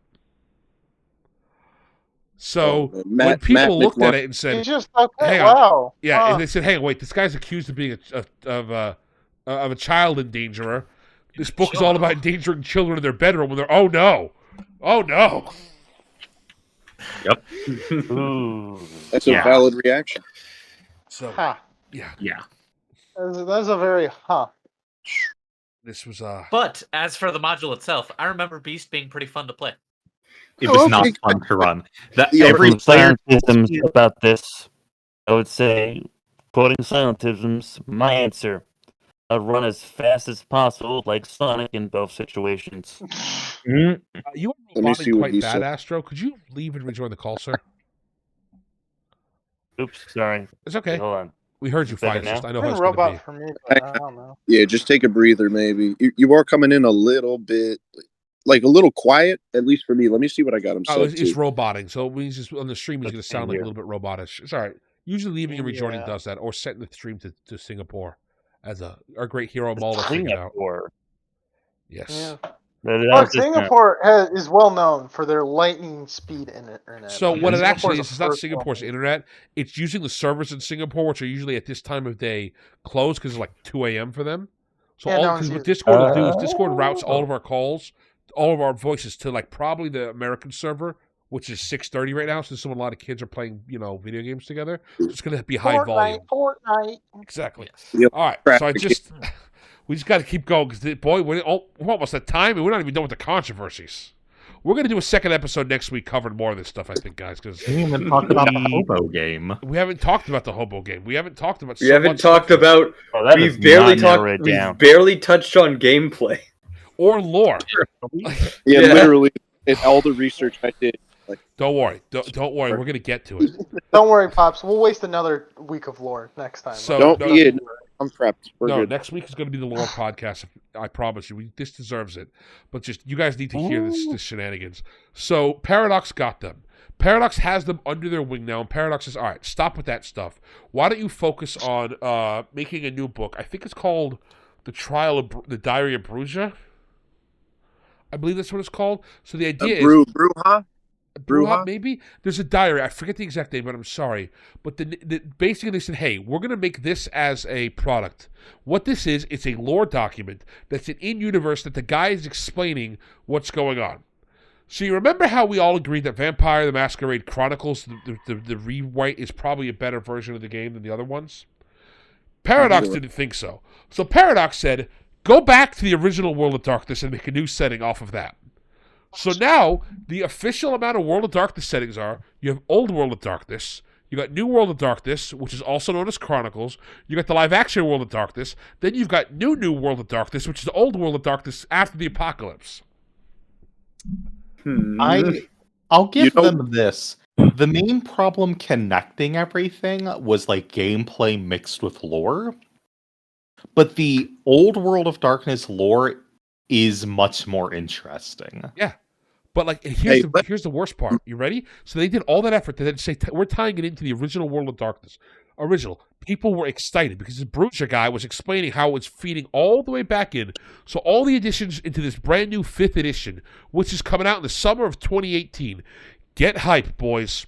So when people looked at it and said, He's just okay. "Hang on. Wow, Yeah," and they said, "Hey, wait, this guy's accused of being a child endangerer. This book is all about endangering children in their bedroom." When they're, oh no. Yep. That's a valid reaction. So Yeah. That's a very This was But as for the module itself, I remember Beast being pretty fun to play. It was not fun to run. Every Every player scientisms about this, I would say, quoting scientisms, my answer: I'd run as fast as possible, like Sonic, in both situations. You are Let me see what quite he bad, said. Astro. Could you leave and rejoin the call, sir? Oops, sorry. It's okay. Hold on. We heard you Better fine. now? Just, I know Been how it's robot going to for me, but I don't know. Yeah, just take a breather, maybe. You are coming in a little bit, like a little quiet, at least for me. Let me see what I got him be. set It's to. roboting, so it means just on the stream, he's going to sound like a here. little bit robotish. It's all right. Usually leaving and rejoining Yeah. does that, or setting the stream to Singapore, as our great hero Mulder figured out. Singapore. Yes. Yeah. That Look, was just Singapore is well known for their lightning speed internet. So Like, what it Singapore's actually the is, it's not first Singapore's one. internet. It's using the servers in Singapore, which are usually at this time of day closed because it's like 2 a.m. for them. So Yeah, no all one's what using Discord will do is Discord routes all of our calls, all of our voices to like probably the American server, which is 6:30 right now. So a lot of kids are playing video games together. So it's going to be high volume. Fortnite. Exactly. Yep. All right. So we just got to keep going because we're almost at time and we're not even done with the controversies. We're going to do a second episode next week covering more of this stuff, I think, guys, because We didn't even talk about the hobo game. we haven't talked about the hobo game. We haven't talked about. We haven't talked about. Oh, that We've is barely not talked. narrowed We've down. barely touched on gameplay. or lore. Yeah, literally, all the research I did. Like, Don't worry. Don't worry. We're gonna get to it. Don't worry, Pops. We'll waste another week of lore next time. So I'm prepped. We're good. next week is going to be the lore podcast. I promise you. This deserves it. But just you guys need to hear this shenanigans. So Paradox got them. Paradox has them under their wing now, and Paradox says, all right, stop with that stuff. Why don't you focus on making a new book? I think it's called The Diary of Bruja. I believe that's what it's called. So the idea is... Bruja? Maybe? There's a diary. I forget the exact name, but I'm sorry. But basically they said, hey, we're going to make this as a product. What this is, it's a lore document that's an in-universe that the guy is explaining what's going on. So you remember how we all agreed that Vampire the Masquerade Chronicles, the rewrite, is probably a better version of the game than the other ones? Paradox didn't think so. So Paradox said, go back to the original World of Darkness and make a new setting off of that. So now, the official amount of World of Darkness settings are, you have Old World of Darkness, you got New World of Darkness, which is also known as Chronicles, you got the live-action World of Darkness, then you've got New World of Darkness, which is the Old World of Darkness after the apocalypse. I'll give them this. The main problem connecting everything was like gameplay mixed with lore. But the Old World of Darkness lore is much more interesting. Yeah. But like, here's the worst part. You ready? So they did all that effort to then say, we're tying it into the original World of Darkness. Original. People were excited because the Bruja guy was explaining how it was feeding all the way back in. So all the additions into this brand new 5th edition, which is coming out in the summer of 2018. Get hype, boys.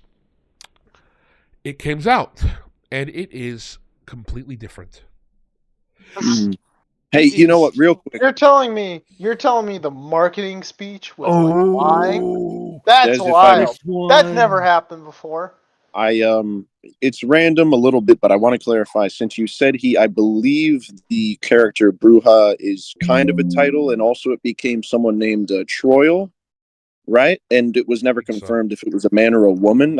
It comes out, and it is completely different. Hey, you know what? Real quick. You're telling me the marketing speech was lying? That's wild. That's never happened before. It's random a little bit, but I want to clarify. Since you said I believe the character Bruja is kind of a title, and also it became someone named Troil, right? And it was never confirmed if it was a man or a woman.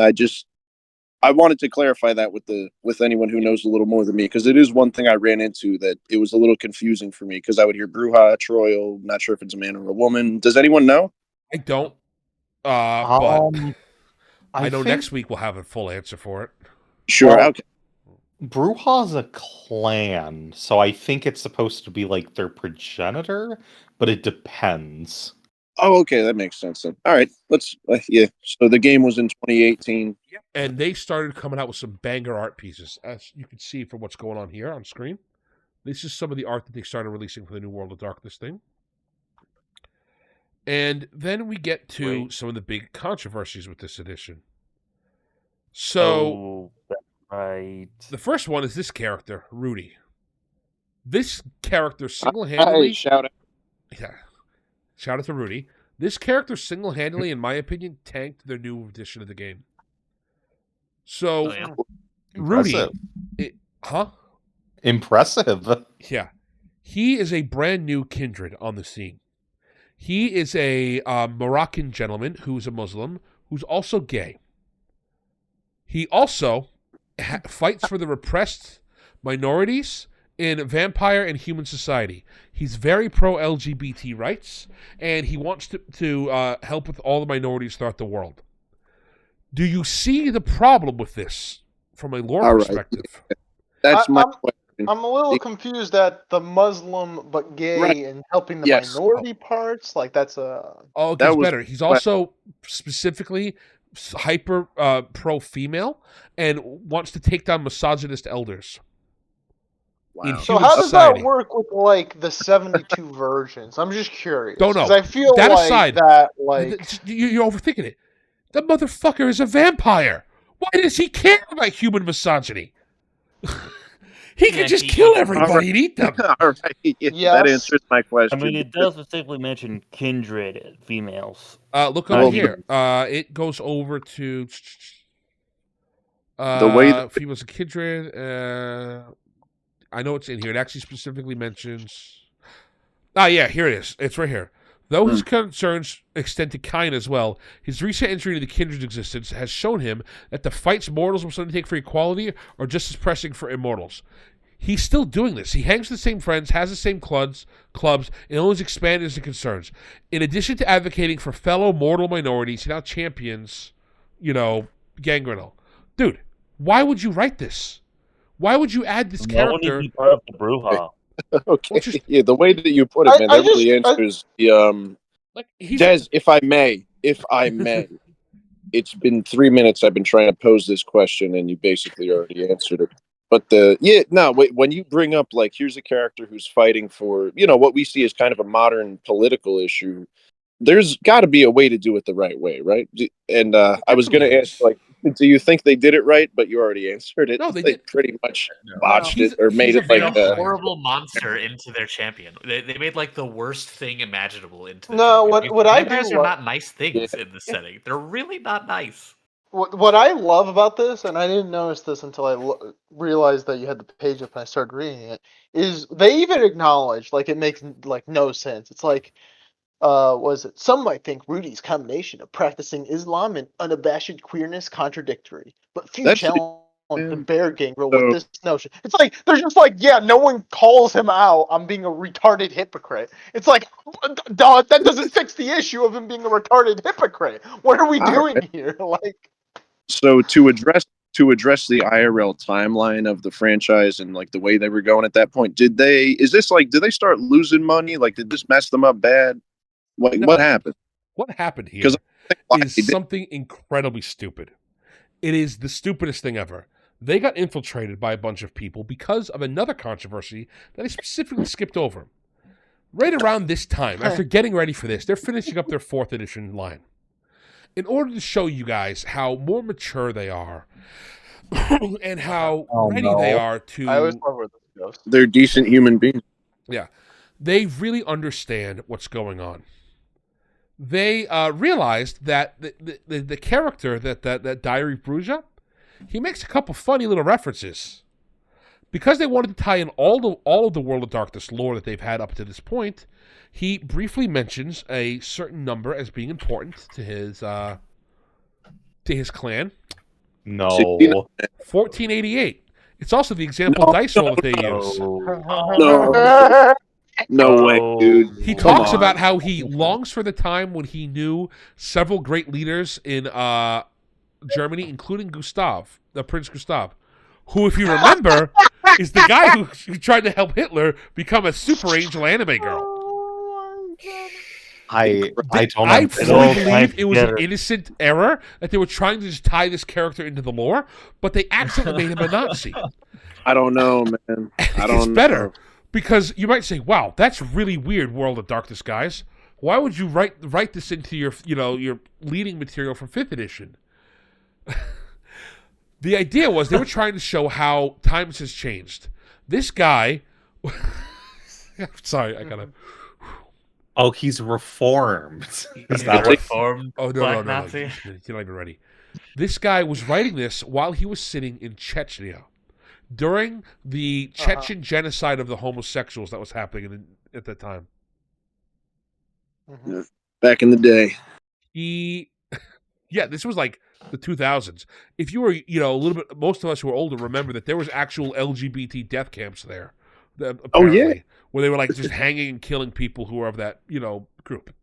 I wanted to clarify that with anyone who knows a little more than me, because it is one thing I ran into that it was a little confusing for me, because I would hear Bruja, Troil, not sure if it's a man or a woman. Does anyone know? I don't. But I know next week we'll have a full answer for it. Sure. Okay. Bruja's a clan, so I think it's supposed to be like their progenitor, but it depends. Oh, okay, that makes sense then. All right, let's yeah. So the game was in 2018. And they started coming out with some banger art pieces, as you can see from what's going on here on screen. This is some of the art that they started releasing for the New World of Darkness thing. And then we get to some of the big controversies with this edition. So, right. The first one is this character, Rudy. This character single-handedly... shout out. Yeah. Shout out to Rudy. This character single-handedly, in my opinion, tanked their new edition of the game. So, Rudy... Impressive. Yeah. He is a brand new kindred on the scene. He is a Moroccan gentleman who's a Muslim, who's also gay. He also fights for the repressed minorities in vampire and human society. He's very pro-LGBT rights, and he wants to help with all the minorities throughout the world. Do you see the problem with this from a lore perspective? That's my question. I'm a little confused at the Muslim but gay and helping the minority parts. Like that's a... Oh, it gets better. He's also specifically hyper pro-female and wants to take down misogynist elders. Wow. So how does that work with like the 72 versions? I'm just curious. Don't know. Because I feel that like aside, that like you're overthinking it. The motherfucker is a vampire. Why does he care about human misogyny? He could just kill everybody and eat them. All right. Yeah, that answers my question. I mean, it does specifically mention kindred females. Look over here. It goes over to the way if he was a kindred. I know it's in here. It actually specifically mentions. Ah, yeah, here it is. It's right here. Though his concerns extend to Kain as well, his recent entry into the kindred's existence has shown him that the fights mortals must undertake for equality are just as pressing for immortals. He's still doing this. He hangs with the same friends, has the same clubs, and always expanded his concerns. In addition to advocating for fellow mortal minorities, he now champions, Gangrel. Dude, why would you write this? Why would you add this No one character? needs to be part of the brouhaha. Okay. Yeah, the way that you put it, man, that really answers the Des, if I may, it's been 3 minutes I've been trying to pose this question and you basically already answered it. But when you bring up like here's a character who's fighting for, what we see as kind of a modern political issue, there's got to be a way to do it the right way, right? And I was going to ask, like, do you think they did it right? But you already answered it. No, they pretty much botched it or made it like a horrible monster into their champion. They made like the worst thing imaginable into. What I do vampires are not nice things in this setting. They're really not nice. What I love about this, and I didn't notice this until I realized that you had the page up and I started reading it, is they even acknowledge, like, it makes like no sense. It's like, some might think Rudy's combination of practicing Islam and unabashed queerness contradictory, but few challenge the bear Gangrel with this notion. It's like they're just like, yeah, no one calls him out on being a retarded hypocrite. It's like, dog, that doesn't fix the issue of him being a retarded hypocrite. What are we doing here? Like, so to address the IRL timeline of the franchise and like the way they were going at that point, did they start losing money? Like, did this mess them up bad? Like, what happened? What happened here is something incredibly stupid. It is the stupidest thing ever. They got infiltrated by a bunch of people because of another controversy that I specifically skipped over. Right around this time, after getting ready for this, they're finishing up their 4th edition line. In order to show you guys how more mature they are and how ready they are to... I always love where this goes. They're decent human beings. Yeah. They really understand what's going on. They realized that the character that Diary Bruja, he makes a couple funny little references. Because they wanted to tie in all of the World of Darkness lore that they've had up to this point, he briefly mentions a certain number as being important to his clan. No. 1488. It's also the example dice roll that they use. No way, dude. He talks about how he longs for the time when he knew several great leaders in Germany, including Gustav, the Prince Gustav, who, if you remember, is the guy who tried to help Hitler become a super angel anime girl. I believe it was an innocent error that they were trying to just tie this character into the lore, but they accidentally made him a Nazi. I don't know, man. It's better because you might say, "Wow, that's really weird." World of Darkness, guys. Why would you write this into your your leading material for 5th edition? The idea was they were trying to show how times has changed. This guy, sorry, I gotta. Oh, he's reformed. He's not reformed. Oh no, Nazi. You're not even ready. This guy was writing this while he was sitting in Chechnya during the Chechen genocide of the homosexuals that was happening at that time. Back in the day. This was like the 2000s. If you were, a little bit, most of us who are older remember that there was actual LGBT death camps there. Apparently, where they were like just hanging and killing people who were of that, group.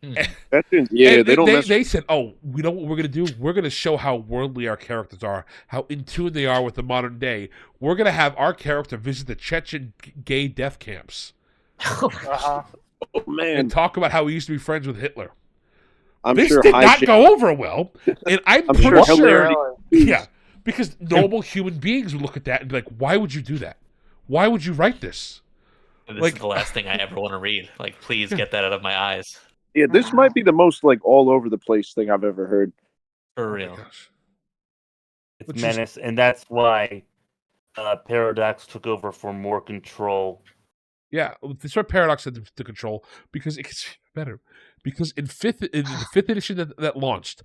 They said, "Oh, we know what we're gonna do. We're gonna show how worldly our characters are, how in tune they are with the modern day. We're gonna have our character visit the Chechen gay death camps, Oh man, and talk about how he used to be friends with Hitler." This did not go over well, and I'm pretty sure, because normal human beings would look at that and be like, "Why would you do that? Why would you write this?" This is the last thing I ever want to read. Like, please get that out of my eyes. Yeah, this might be the most like all over the place thing I've ever heard. For real. It's menace, and that's why Paradox took over for more control. Yeah, this is what Paradox had to control because it gets better. Because in the 5th edition that launched,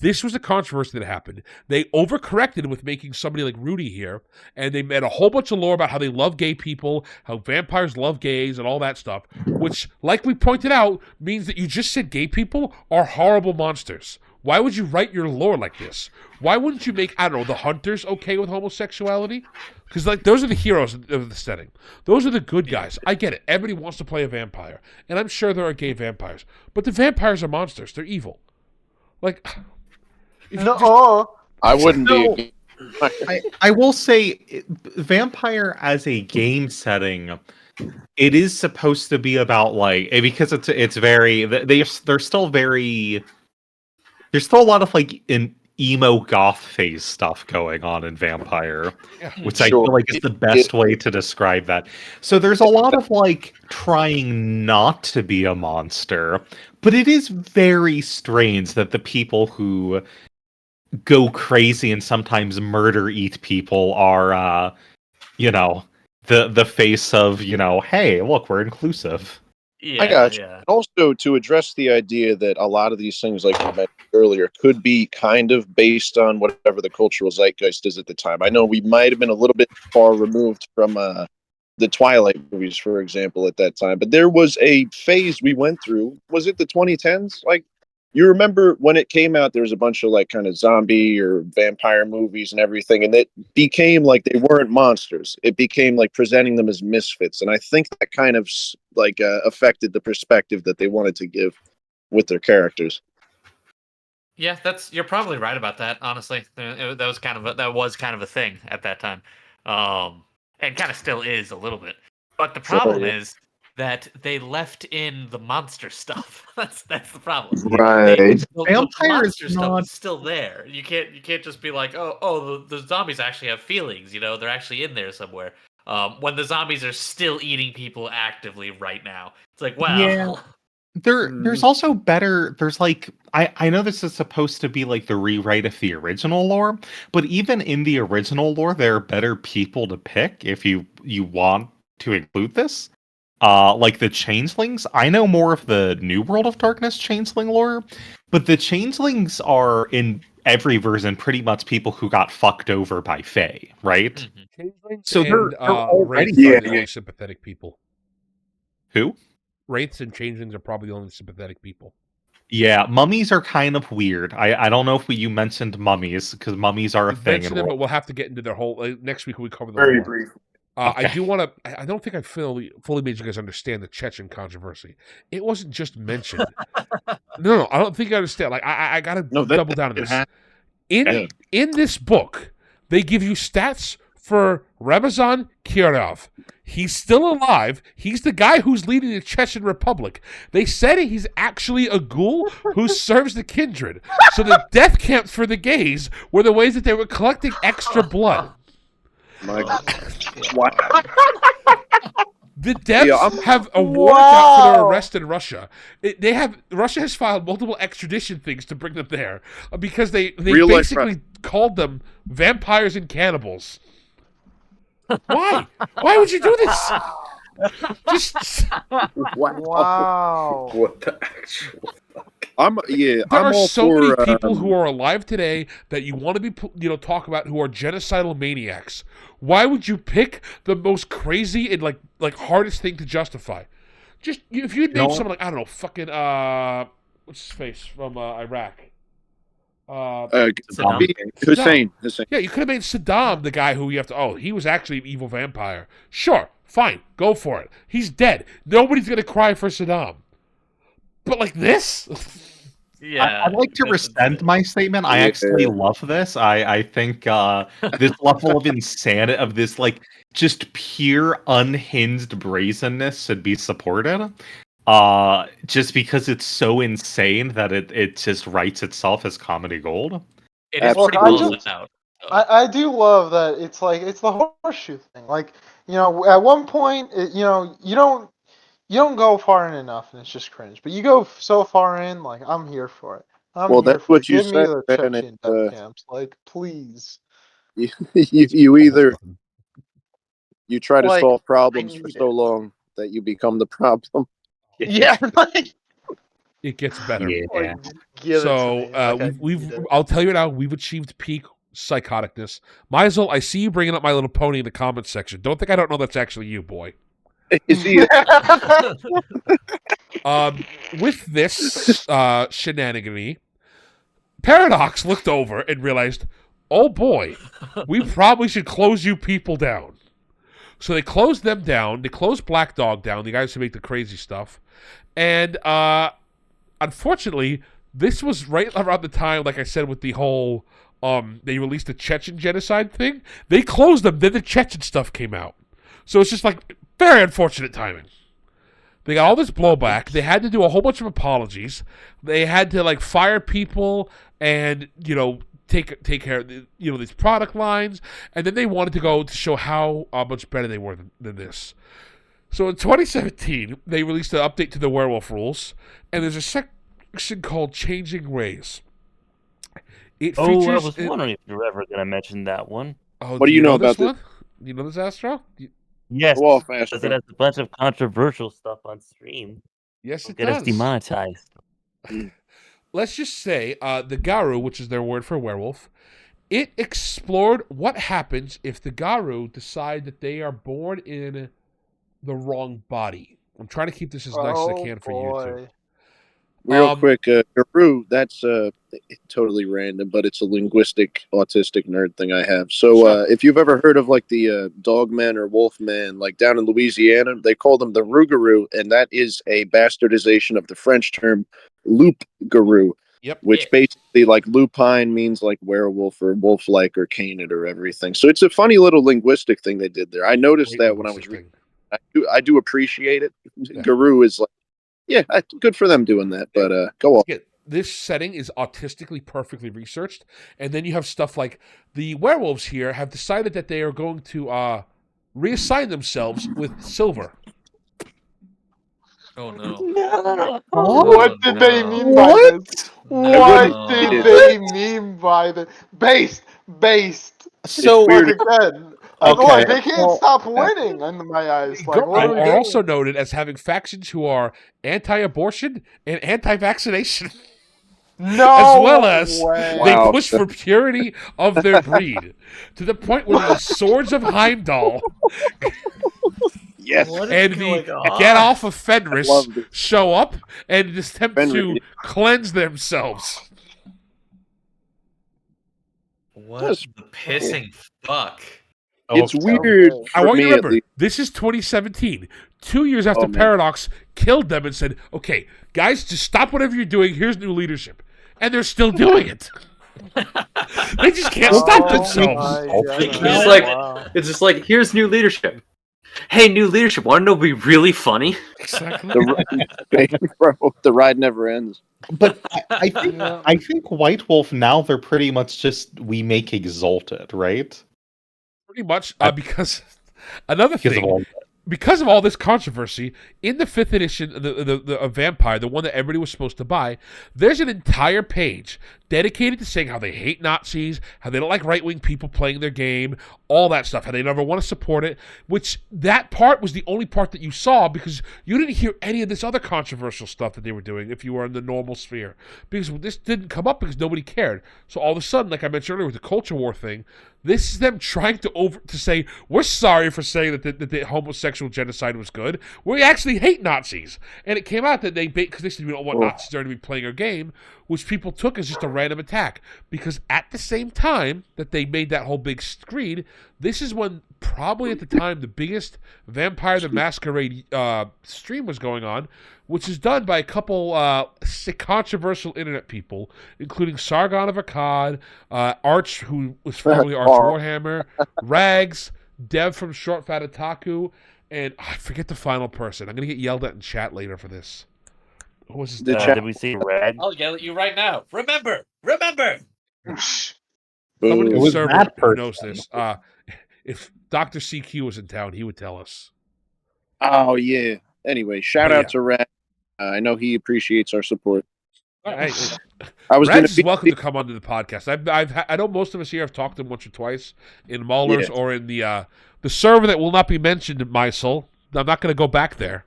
this was a controversy that happened. They overcorrected with making somebody like Rudy here, and they made a whole bunch of lore about how they love gay people, how vampires love gays, and all that stuff, which, like we pointed out, means that you just said gay people are horrible monsters. Why would you write your lore like this? Why wouldn't you make, I don't know, the hunters okay with homosexuality? Because like those are the heroes of the setting. Those are the good guys. I get it. Everybody wants to play a vampire, and I'm sure there are gay vampires. But the vampires are monsters. They're evil. Like, I wouldn't be. I will say, vampire as a game setting, it is supposed to be about like because it's very they're still very. There's still a lot of like an emo goth phase stuff going on in Vampire, which I feel like is the best way to describe that. So there's a lot of like trying not to be a monster, but it is very strange that the people who go crazy and sometimes eat people are, the face of, hey, look, we're inclusive. Yeah, I got you. yeah. And also, to address the idea that a lot of these things, like you mentioned earlier, could be kind of based on whatever the cultural zeitgeist is at the time. I know we might have been a little bit far removed from the Twilight movies, for example, at that time, but there was a phase we went through. Was it the 2010s? Like, you remember when it came out, there was a bunch of like kind of zombie or vampire movies and everything, and it became like they weren't monsters. It became like presenting them as misfits, and I think that kind of like affected the perspective that they wanted to give with their characters. Yeah, you're probably right about that. Honestly, that was kind of a thing at that time, and kind of still is a little bit. But the problem is that they left in the monster stuff. That's the problem. Right. The monster stuff is still there. You can't just be like, the zombies actually have feelings. They're actually in there somewhere. When the zombies are still eating people actively right now, it's like, wow. Yeah. There's also there's like I know this is supposed to be like the rewrite of the original lore, but even in the original lore, there are better people to pick if you want to include this. Like the changelings. I know more of the New World of Darkness changeling lore, but the changelings are in every version pretty much people who got fucked over by Fae, right? Mm-hmm. Changelings so they're already Wraiths are the only sympathetic people. Who? Wraiths and changelings are probably the only sympathetic people. Yeah, mummies are kind of weird. I don't know if you mentioned mummies, because mummies are a thing. Mention them, but we'll have to get into their whole next week when we cover the Very lore. brief. I do want to. I don't think I fully made you guys understand the Chechen controversy. It wasn't just mentioned. No, I don't think you understand. Like I gotta double down on this. In this book, they give you stats for Ramazan Kirov. He's still alive. He's the guy who's leading the Chechen Republic. They said he's actually a ghoul who serves the kindred. So the death camps for the gays were the ways that they were collecting extra blood. My The devs have a warrant out for their arrest in Russia. Russia has filed multiple extradition things to bring them there because they basically called them vampires and cannibals. Why? Why would you do this? Just Wow. What the actual fuck? There are all so for, many people who are alive today that you want to be, talk about who are genocidal maniacs. Why would you pick the most crazy and like hardest thing to justify? Just if you name someone like I don't know, fucking what's his face from Iraq? Hussein. Yeah, you could have made Saddam the guy who you have to. Oh, he was actually an evil vampire. Sure, fine, go for it. He's dead. Nobody's gonna cry for Saddam. But like this. Yeah, I'd like to rescind my statement. I actually love this. I think this level of insanity, of this like just pure unhinged brazenness should be supported. Just because it's so insane that it just writes itself as comedy gold. It is pretty well out. I do love that it's the horseshoe thing. Like, at one point, you don't go far in enough, and it's just cringe. But you go so far in, like I'm here for it. That's what you Give me said. the Chechen death camps, like please. You either you try to Like, solve problems for so long that you become the problem. Yeah, like it gets better. Yeah. So I'll tell you now, we've achieved peak psychoticness. Maisel, I see you bringing up My Little Pony in the comments section. Don't think I don't know that's actually you, boy. Is he? With this shenanigans, Paradox looked over and realized, oh boy, we probably should close you people down. So they closed them down. They closed Black Dog down, the guys who make the crazy stuff. And unfortunately, this was right around the time, like I said, with the whole they released the Chechen genocide thing. They closed them, then the Chechen stuff came out. So it's just like very unfortunate timing. They got all this blowback. They had to do a whole bunch of apologies. They had to like fire people and take care of these product lines, and then they wanted to go to show how much better they were than this. So in 2017, they released an update to the werewolf rules, and there's a section called Changing Rays. I was wondering if you were ever going to mention that one. Oh, what do you know about this one? Do you know this, Astro? Yes, Well, because it has a bunch of controversial stuff on stream. Yes, it Get does. us demonetized. Let's just say the Garu, which is their word for werewolf, it explored what happens if the Garu decide that they are born in the wrong body. I'm trying to keep this as nice as I can for YouTube. Real quick, Garu, that's totally random, but it's a linguistic autistic nerd thing I have. So if you've ever heard of like the dogmen or wolfmen, like down in Louisiana, they call them the rougarou, and that is a bastardization of the French term loup-garou. Yep. Which basically, like, lupine means like werewolf or wolf-like or canid or everything. So it's a funny little linguistic thing they did there. I noticed that when I was reading. I do appreciate it. Yeah. Garu is like, yeah, good for them doing that. But go on. Yeah, this setting is autistically perfectly researched, and then you have stuff like the werewolves here have decided that they are going to reassign themselves with silver. Oh no! What did they mean by this? What did they mean by this? Based. So again, okay, they can't stop winning in my eyes. Like, what are also noted as having factions who are anti-abortion and anti-vaccination. No, as well as way. They push for purity of their breed to the point where the swords of Heimdall. Yes, and the Get Off of Fenris show up and attempt to cleanse themselves. What the pissing fuck? It's weird. I want you to remember, this is 2017. 2 years after Paradox killed them and said, okay, guys, just stop whatever you're doing. Here's new leadership. And they're still doing it. They just can't stop themselves. It's just like, here's new leadership. Hey, new leadership, want to know what'd be really funny? Exactly. The ride never ends. But I think White Wolf now they're pretty much just we make Exalted, right? Pretty much because another thing. Because of all this controversy, in the 5th edition, the Vampire, the one that everybody was supposed to buy, there's an entire page dedicated to saying how they hate Nazis, how they don't like right-wing people playing their game, all that stuff, how they never want to support it, which that part was the only part that you saw because you didn't hear any of this other controversial stuff that they were doing if you were in the normal sphere. Because this didn't come up because nobody cared. So all of a sudden, like I mentioned earlier with the culture war thing, this is them trying to say, we're sorry for saying that the homosexual genocide was good. We actually hate Nazis. And it came out that because they said we don't want Nazis there to be playing our game, which people took as just a random attack. Because at the same time that they made that whole big screed, this is when probably at the time the biggest Vampire the Masquerade stream was going on, which is done by a couple controversial internet people, including Sargon of Akkad, Arch, who was formerly Arch Warhammer, Rags, Dev from Short Fat Otaku, and I forget the final person. I'm going to get yelled at in chat later for this. What was his name? Did we see Rags? I'll yell at you right now. Remember! Somebody in the server who knows this. If Dr. CQ was in town, he would tell us. Oh, yeah. Anyway, shout out to Rad. I know he appreciates our support. Rags is welcome to come onto the podcast. I know most of us here have talked to him once or twice in Maulers or in the server that will not be mentioned in my soul. I'm not going to go back there.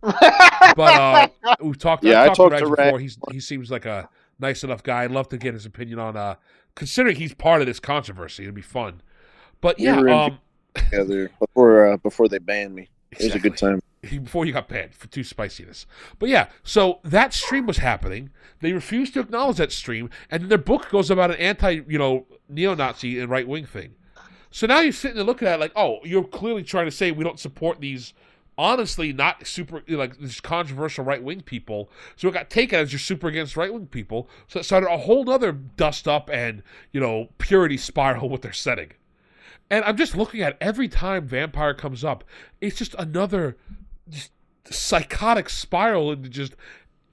But we've talked. Yeah, I've talked to Rad before. He seems like a nice enough guy. I'd love to get his opinion on. Considering he's part of this controversy, it'd be fun. But yeah, together before they banned me. It was a good time. before you got banned for too spiciness. But yeah, so that stream was happening. They refused to acknowledge that stream, and then their book goes about an neo-Nazi and right-wing thing. So now you're sitting there looking at it like, oh, you're clearly trying to say we don't support these, honestly, not super, like, these controversial right-wing people. So it got taken as you're super against right-wing people. So it started a whole other dust-up and, purity spiral with their setting. And I'm just looking at every time Vampire comes up, it's just another just psychotic spiral into just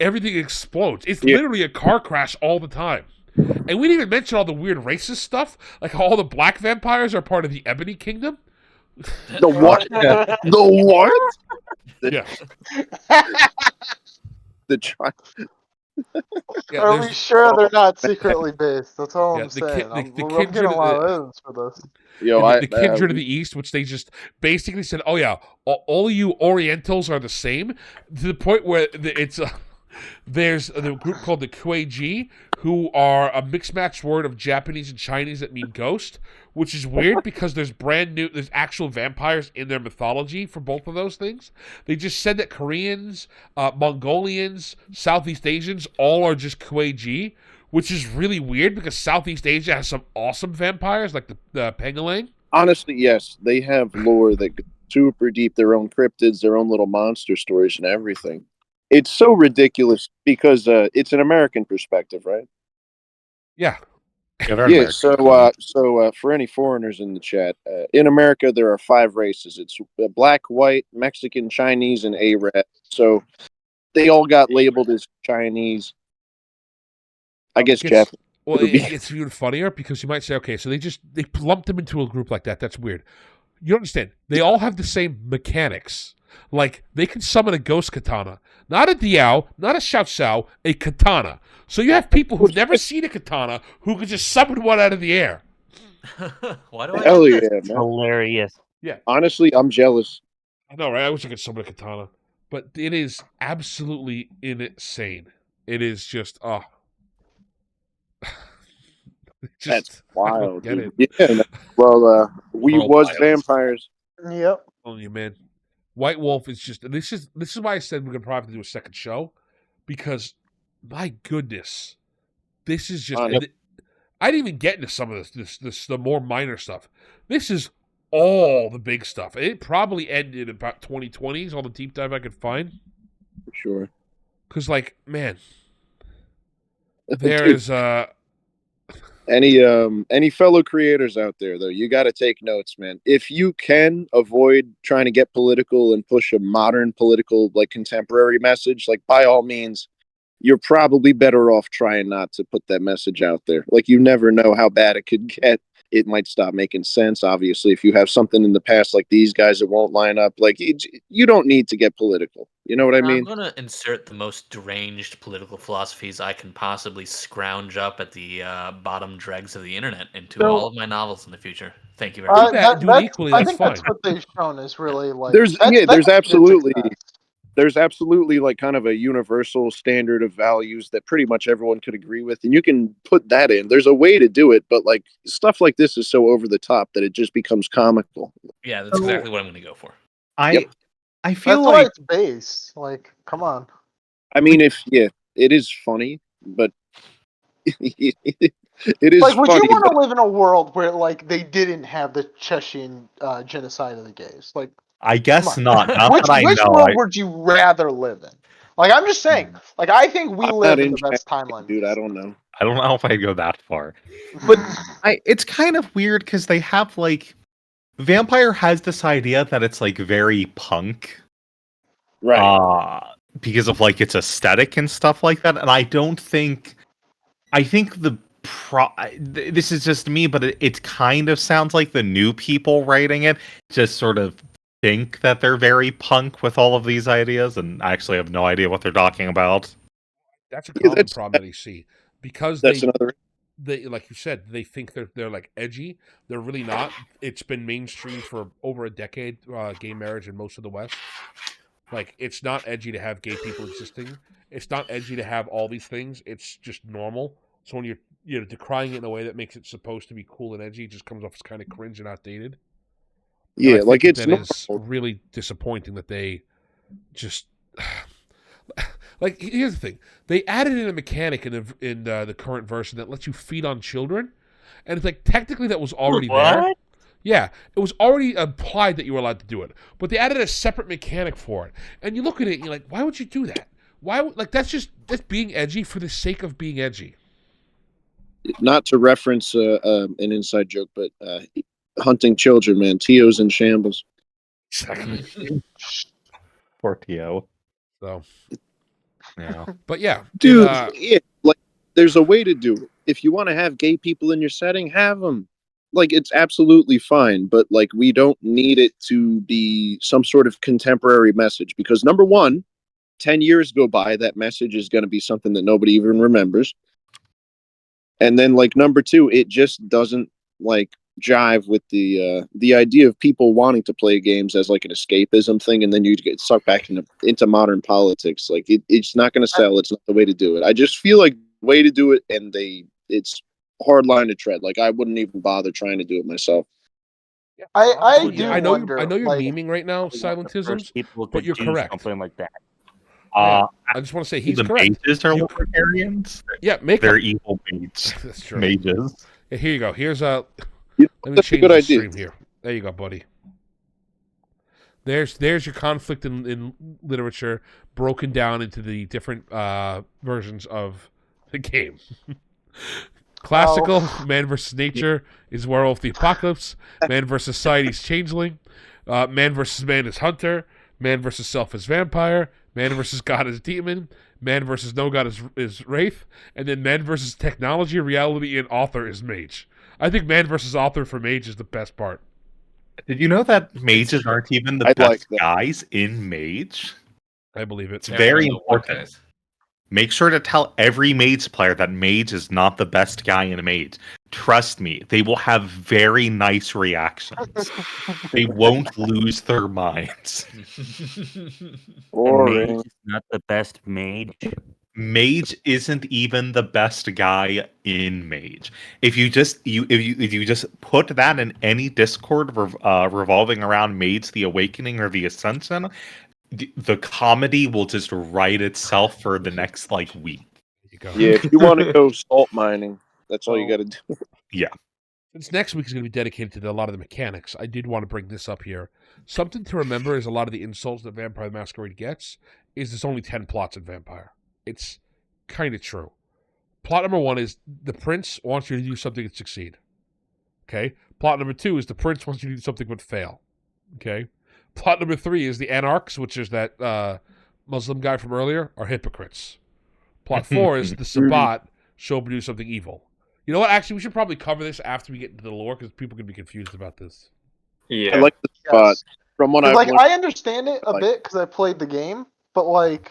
everything explodes. It's literally a car crash all the time. And we didn't even mention all the weird racist stuff, like how all the black vampires are part of the Ebony Kingdom. The what? The what? Yeah. The tri- Are we sure they're not secretly based? That's all I'm saying. I'm getting a lot of evidence for this. The kindred of the East, which they just basically said, oh yeah, all of you Orientals are the same, to the point where there's a group called the Kuei-ji, who are a mixed match word of Japanese and Chinese that mean ghost, which is weird because there's actual vampires in their mythology for both of those things. They just said that Koreans, Mongolians, Southeast Asians all are just Kuei-ji, which is really weird because Southeast Asia has some awesome vampires like the Pengalang. Honestly, yes, they have lore that goes super deep, their own cryptids, their own little monster stories and everything. It's so ridiculous because it's an American perspective, right? Yeah. Yeah. So for any foreigners in the chat, in America there are 5 races. It's black, white, Mexican, Chinese, and Arab. So they all got labeled as Chinese. I guess Japanese. Well, it's even funnier because you might say, okay, so they lumped them into a group like that. That's weird. You don't understand. They all have the same mechanics. Like, they can summon a ghost katana. Not a Diao, not a Xiao Xiao, a katana. So you have people who've never seen a katana who can just summon one out of the air. Why do I Hell have yeah, this? man. Hilarious. Yeah. Honestly, I'm jealous. I know, right? I wish I could summon a katana. But it is absolutely insane. It is just, That's wild. Get it. Yeah. Well, we All was wild. vampires. Yep. Telling you, man. White Wolf is just this is why I said we're gonna probably have to do a second show, because my goodness, this is just. I didn't even get into some of this the more minor stuff. This is all the big stuff. It probably ended about 2020s, all the deep dive I could find. For sure. Because, like, man, there's any fellow creators out there though, you got to take notes, man. If you can avoid trying to get political and push a modern political, like, contemporary message, like, by all means, you're probably better off trying not to put that message out there. Like, you never know how bad it could get. It might stop making sense. Obviously, if you have something in the past like these guys that won't line up, like, you don't need to get political. You know what I mean? I'm going to insert the most deranged political philosophies I can possibly scrounge up at the bottom dregs of the internet into all of my novels in the future. Thank you very much. I think that's what they've shown is really like. There's that's absolutely. There's absolutely, like, kind of a universal standard of values that pretty much everyone could agree with, and you can put that in. There's a way to do it, but, like, stuff like this is so over the top that it just becomes comical. Yeah, that's exactly what I'm going to go for. I feel that's like why it's based. Like, come on. I mean, it is funny, but it is like, would funny. you want to live in a world where, like, they didn't have the Chechen genocide of the gays? Like, I guess not. Not which that I know. world would you rather live in? Like, I'm just saying. Like, I think we I'm live not in the best timeline. dude. I don't know. I don't know if I'd go that far. But it's kind of weird because they have, like, Vampire has this idea that it's, like, very punk. Right. Because of, like, its aesthetic and stuff like that. And I think this is just me, but it kind of sounds like the new people writing it just sort of think that they're very punk with all of these ideas and actually have no idea what they're talking about. That's a common problem that you see, because that's they, like you said, they think they're like edgy. They're really not. It's been mainstream for over a decade, gay marriage in most of the West. Like, it's not edgy to have gay people existing. It's not edgy to have all these things. It's just normal. So when you're decrying it in a way that makes it supposed to be cool and edgy, it just comes off as kind of cringe and outdated. Yeah, like, it's that is really disappointing that they just like here's the thing: they added in a mechanic in the current version that lets you feed on children, and it's like technically that was already there. What? Yeah, it was already implied that you were allowed to do it, but they added a separate mechanic for it. And you look at it and you're like, why would you do that? That's being edgy for the sake of being edgy. Not to reference an inside joke, but hunting children, man. Tio's in shambles. Exactly. Poor Tio. So, Yeah. but yeah, Dude, like there's a way to do it. If you want to have gay people in your setting, have them. Like it's absolutely fine, but like we don't need it to be some sort of contemporary message because number one, 10 years go by, that message is going to be something that nobody even remembers. And then like number two, it just doesn't like jive with the idea of people wanting to play games as like an escapism thing, and then you get sucked back into modern politics. Like it's not going to sell. It's not the way to do it. I just feel like the way to do it, and it's hard line to tread. Like I wouldn't even bother trying to do it myself. I do I know wonder. I know you're like, memeing right now, Silentisms, People but to you're do correct. something like that. I just want to say he's the correct. mages are libertarians. Yeah, make They're them. evil mages. That's true. Mages. Yeah, here you go. Here's You know, let me that's a change good the idea. stream here. There you go, buddy. There's your conflict in literature broken down into the different versions of the game. Classical, man versus nature is werewolf the apocalypse. Man versus society is changeling. Man versus man is hunter. Man versus self is vampire. Man versus God is demon. Man versus no God is wraith. And then man versus technology, reality, and author is mage. I think man versus author for mage is the best part. Did you know that mages aren't even the I best like that. guys in mage? I believe it. It's very important. Guys. Make sure to tell every mage player that mage is not the best guy in a mage. Trust me, they will have very nice reactions. They won't lose their minds. The Boring. mage is not the best mage. Mage isn't even the best guy in mage. If you just put that in any Discord revolving around Mage the Awakening or the Ascension, the comedy will just write itself for the next like week. There you go. Yeah, if you want to go salt mining, that's all you got to do. Yeah. Since next week is going to be dedicated to a lot of the mechanics, I did want to bring this up here. Something to remember is a lot of the insults that Vampire the Masquerade gets is there's only 10 plots in Vampire. It's kind of true. Plot number 1 is the prince wants you to do something and succeed. Okay? Plot number 2 is the prince wants you to do something but fail. Okay? Plot number 3 is the anarchs, which is that Muslim guy from earlier, are hypocrites. Plot 4 is the Sabbat show up to do something evil. You know what? Actually, we should probably cover this after we get into the lore because people can be confused about this. Yeah. I like the spot. Yes. From what 'Cause, I've like learned, I understand it a like- bit because I played the game, but like,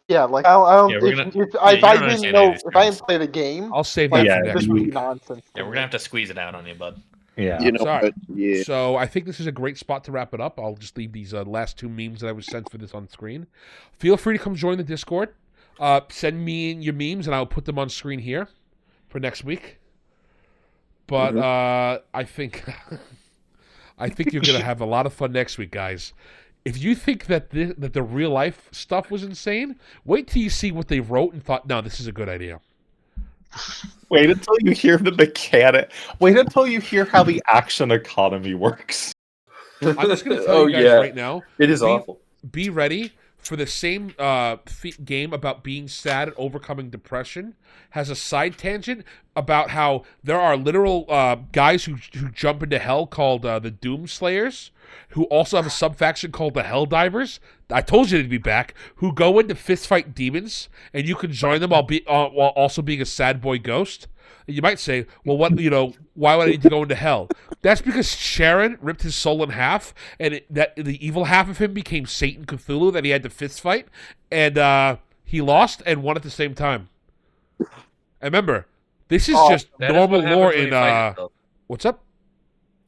yeah, like I don't. Yeah, we're if, gonna- if, yeah, if you I don't didn't understand know, any of these if I didn't terms. play the game, I'll save like that Yeah, for next this would week. be nonsense. Yeah, we're gonna have to squeeze it out on you, bud. Yeah. you know, Sorry. but yeah, So I think this is a great spot to wrap it up. I'll just leave these last 2 memes that I was sent for this on screen. Feel free to come join the Discord. Send me your memes and I'll put them on screen here for next week. But I think you're gonna have a lot of fun next week, guys. If you think that the real life stuff was insane, wait till you see what they wrote and thought, no, this is a good idea. Wait until you hear the mechanic. Wait until you hear how the action economy works. I'm just gonna tell you guys right now. It is awful. Be ready for the same game about being sad and overcoming depression has a side tangent about how there are literal guys who jump into hell called the Doom Slayers, who also have a sub-faction called the Hell Divers. I told you they'd be back, who go in to fistfight demons, and you can join them while also being a sad boy ghost. And you might say, well, why would I need to go into hell? That's because Sharon ripped his soul in half, and that the evil half of him became Satan Cthulhu that he had to fist fight, and he lost and won at the same time. And remember, this is just That is normal what happens lore when you in fight yourself. what's up?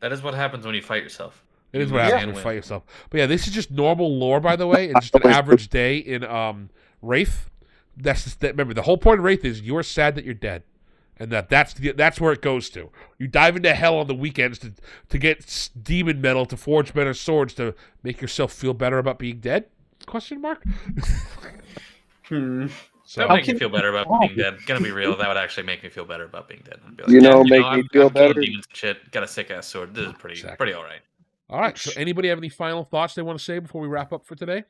That is what happens when you fight yourself. It is You what lose happens and when you win. fight yourself. But yeah, this is just normal lore, by the way, and just an average day in Wraith. Remember, the whole point of Wraith is you're sad that you're dead. And that's where it goes to. You dive into hell on the weekends to get demon metal to forge better swords to make yourself feel better about being dead? Question mark. Hmm. So That would make me feel better about being dead. Gonna be real, that would actually make me feel better about being dead. I'd be like, You know, yeah, make me feel I'm killing better. demons and shit. Got a sick ass sword. This is pretty all right. all right. So anybody have any final thoughts they want to say before we wrap up for today?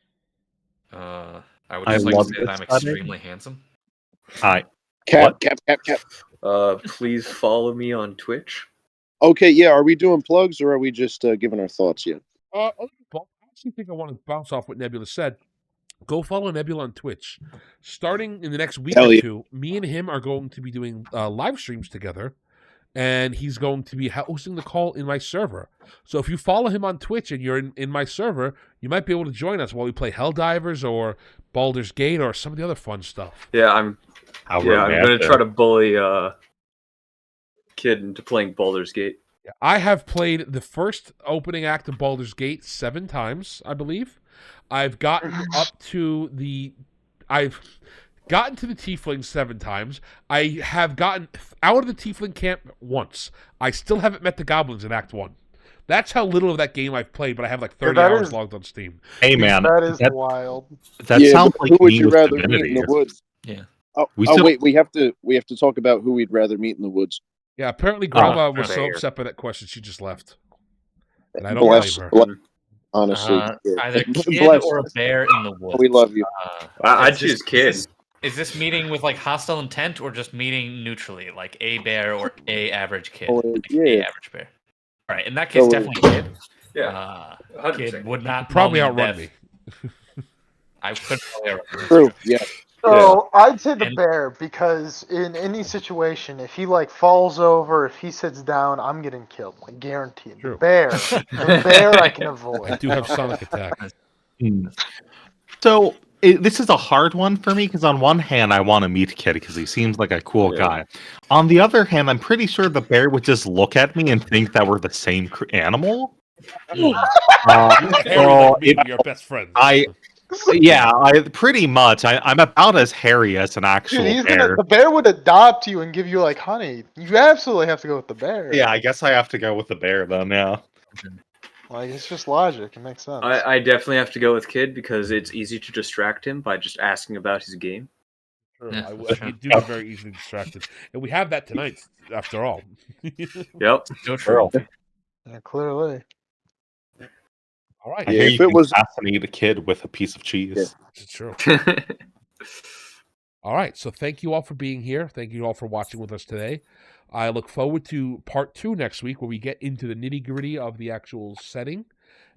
I would I just like to love say that this I'm study. extremely handsome. Hi. Cap. Please follow me on Twitch. Okay, yeah. Are we doing plugs or are we just giving our thoughts yet? I actually think I want to bounce off what Nebula said. Go follow Nebula on Twitch. Starting in the next week Hell or yeah. two, me and him are going to be doing live streams together, and he's going to be hosting the call in my server. So if you follow him on Twitch and you're in my server, you might be able to join us while we play Helldivers or Baldur's Gate or some of the other fun stuff. Yeah, I'm gonna try to bully Kid into playing Baldur's Gate. I have played the first opening act of Baldur's Gate 7 times, I believe. I've gotten to the Tiefling 7 times. I have gotten out of the Tiefling camp once. I still haven't met the goblins in Act 1. That's how little of that game I've played, but I have like 30 hours logged on Steam. Hey man, That is wild. That Yeah, sounds but like who would me you with rather meet in Divinity. the woods? Yeah. Oh, We still- wait, we have to talk about who we'd rather meet in the woods. Yeah, apparently Grandma was so fair. upset by that question she just left. And I don't Bless, blame her. bless- honestly, Either kid bless. or a bear in the woods. We love you. I'd Is choose this- Kid. Is this meeting with like hostile intent or just meeting neutrally, like a bear or a average kid? Oh, Like, yeah. a average bear. All right, in that case, So- definitely Kid. Yeah, Kid would not Probably maul me to outrun death. me. I could probably outrun him. True, yeah. So I'd say the And- bear because in any situation, if he like falls over, if he sits down, I'm getting killed, like guaranteed. True. The bear I can I avoid. do have Sonic Attack. So this is a hard one for me because on one hand I want to meet Kid because he seems like a cool guy. On the other hand, I'm pretty sure the bear would just look at me and think that we're the same animal. Harry, well, like me, we are best friends. I pretty much. I'm about as hairy as an actual Dude, bear. the bear would adopt you and give you like honey. You absolutely have to go with the bear. Yeah, I guess I have to go with the bear then. Yeah. Like it's just logic. It makes sense. I definitely have to go with Kid because it's easy to distract him by just asking about his game. True. Yeah, You do get very easily distracted. And we have that tonight, after all. Yep. So true. Yeah, clearly. All right. I Yeah, hear if you it can was- assassinate a kid with a piece of cheese. It's true. All right. So thank you all for being here. Thank you all for watching with us today. I look forward to part 2 next week where we get into the nitty-gritty of the actual setting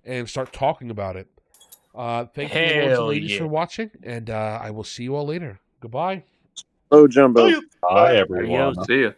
and start talking about it. Thank you, lords and Hell ladies, yeah. for watching, and I will see you all later. Goodbye. Oh, Jumbo. Bye, everyone. Adios. See ya.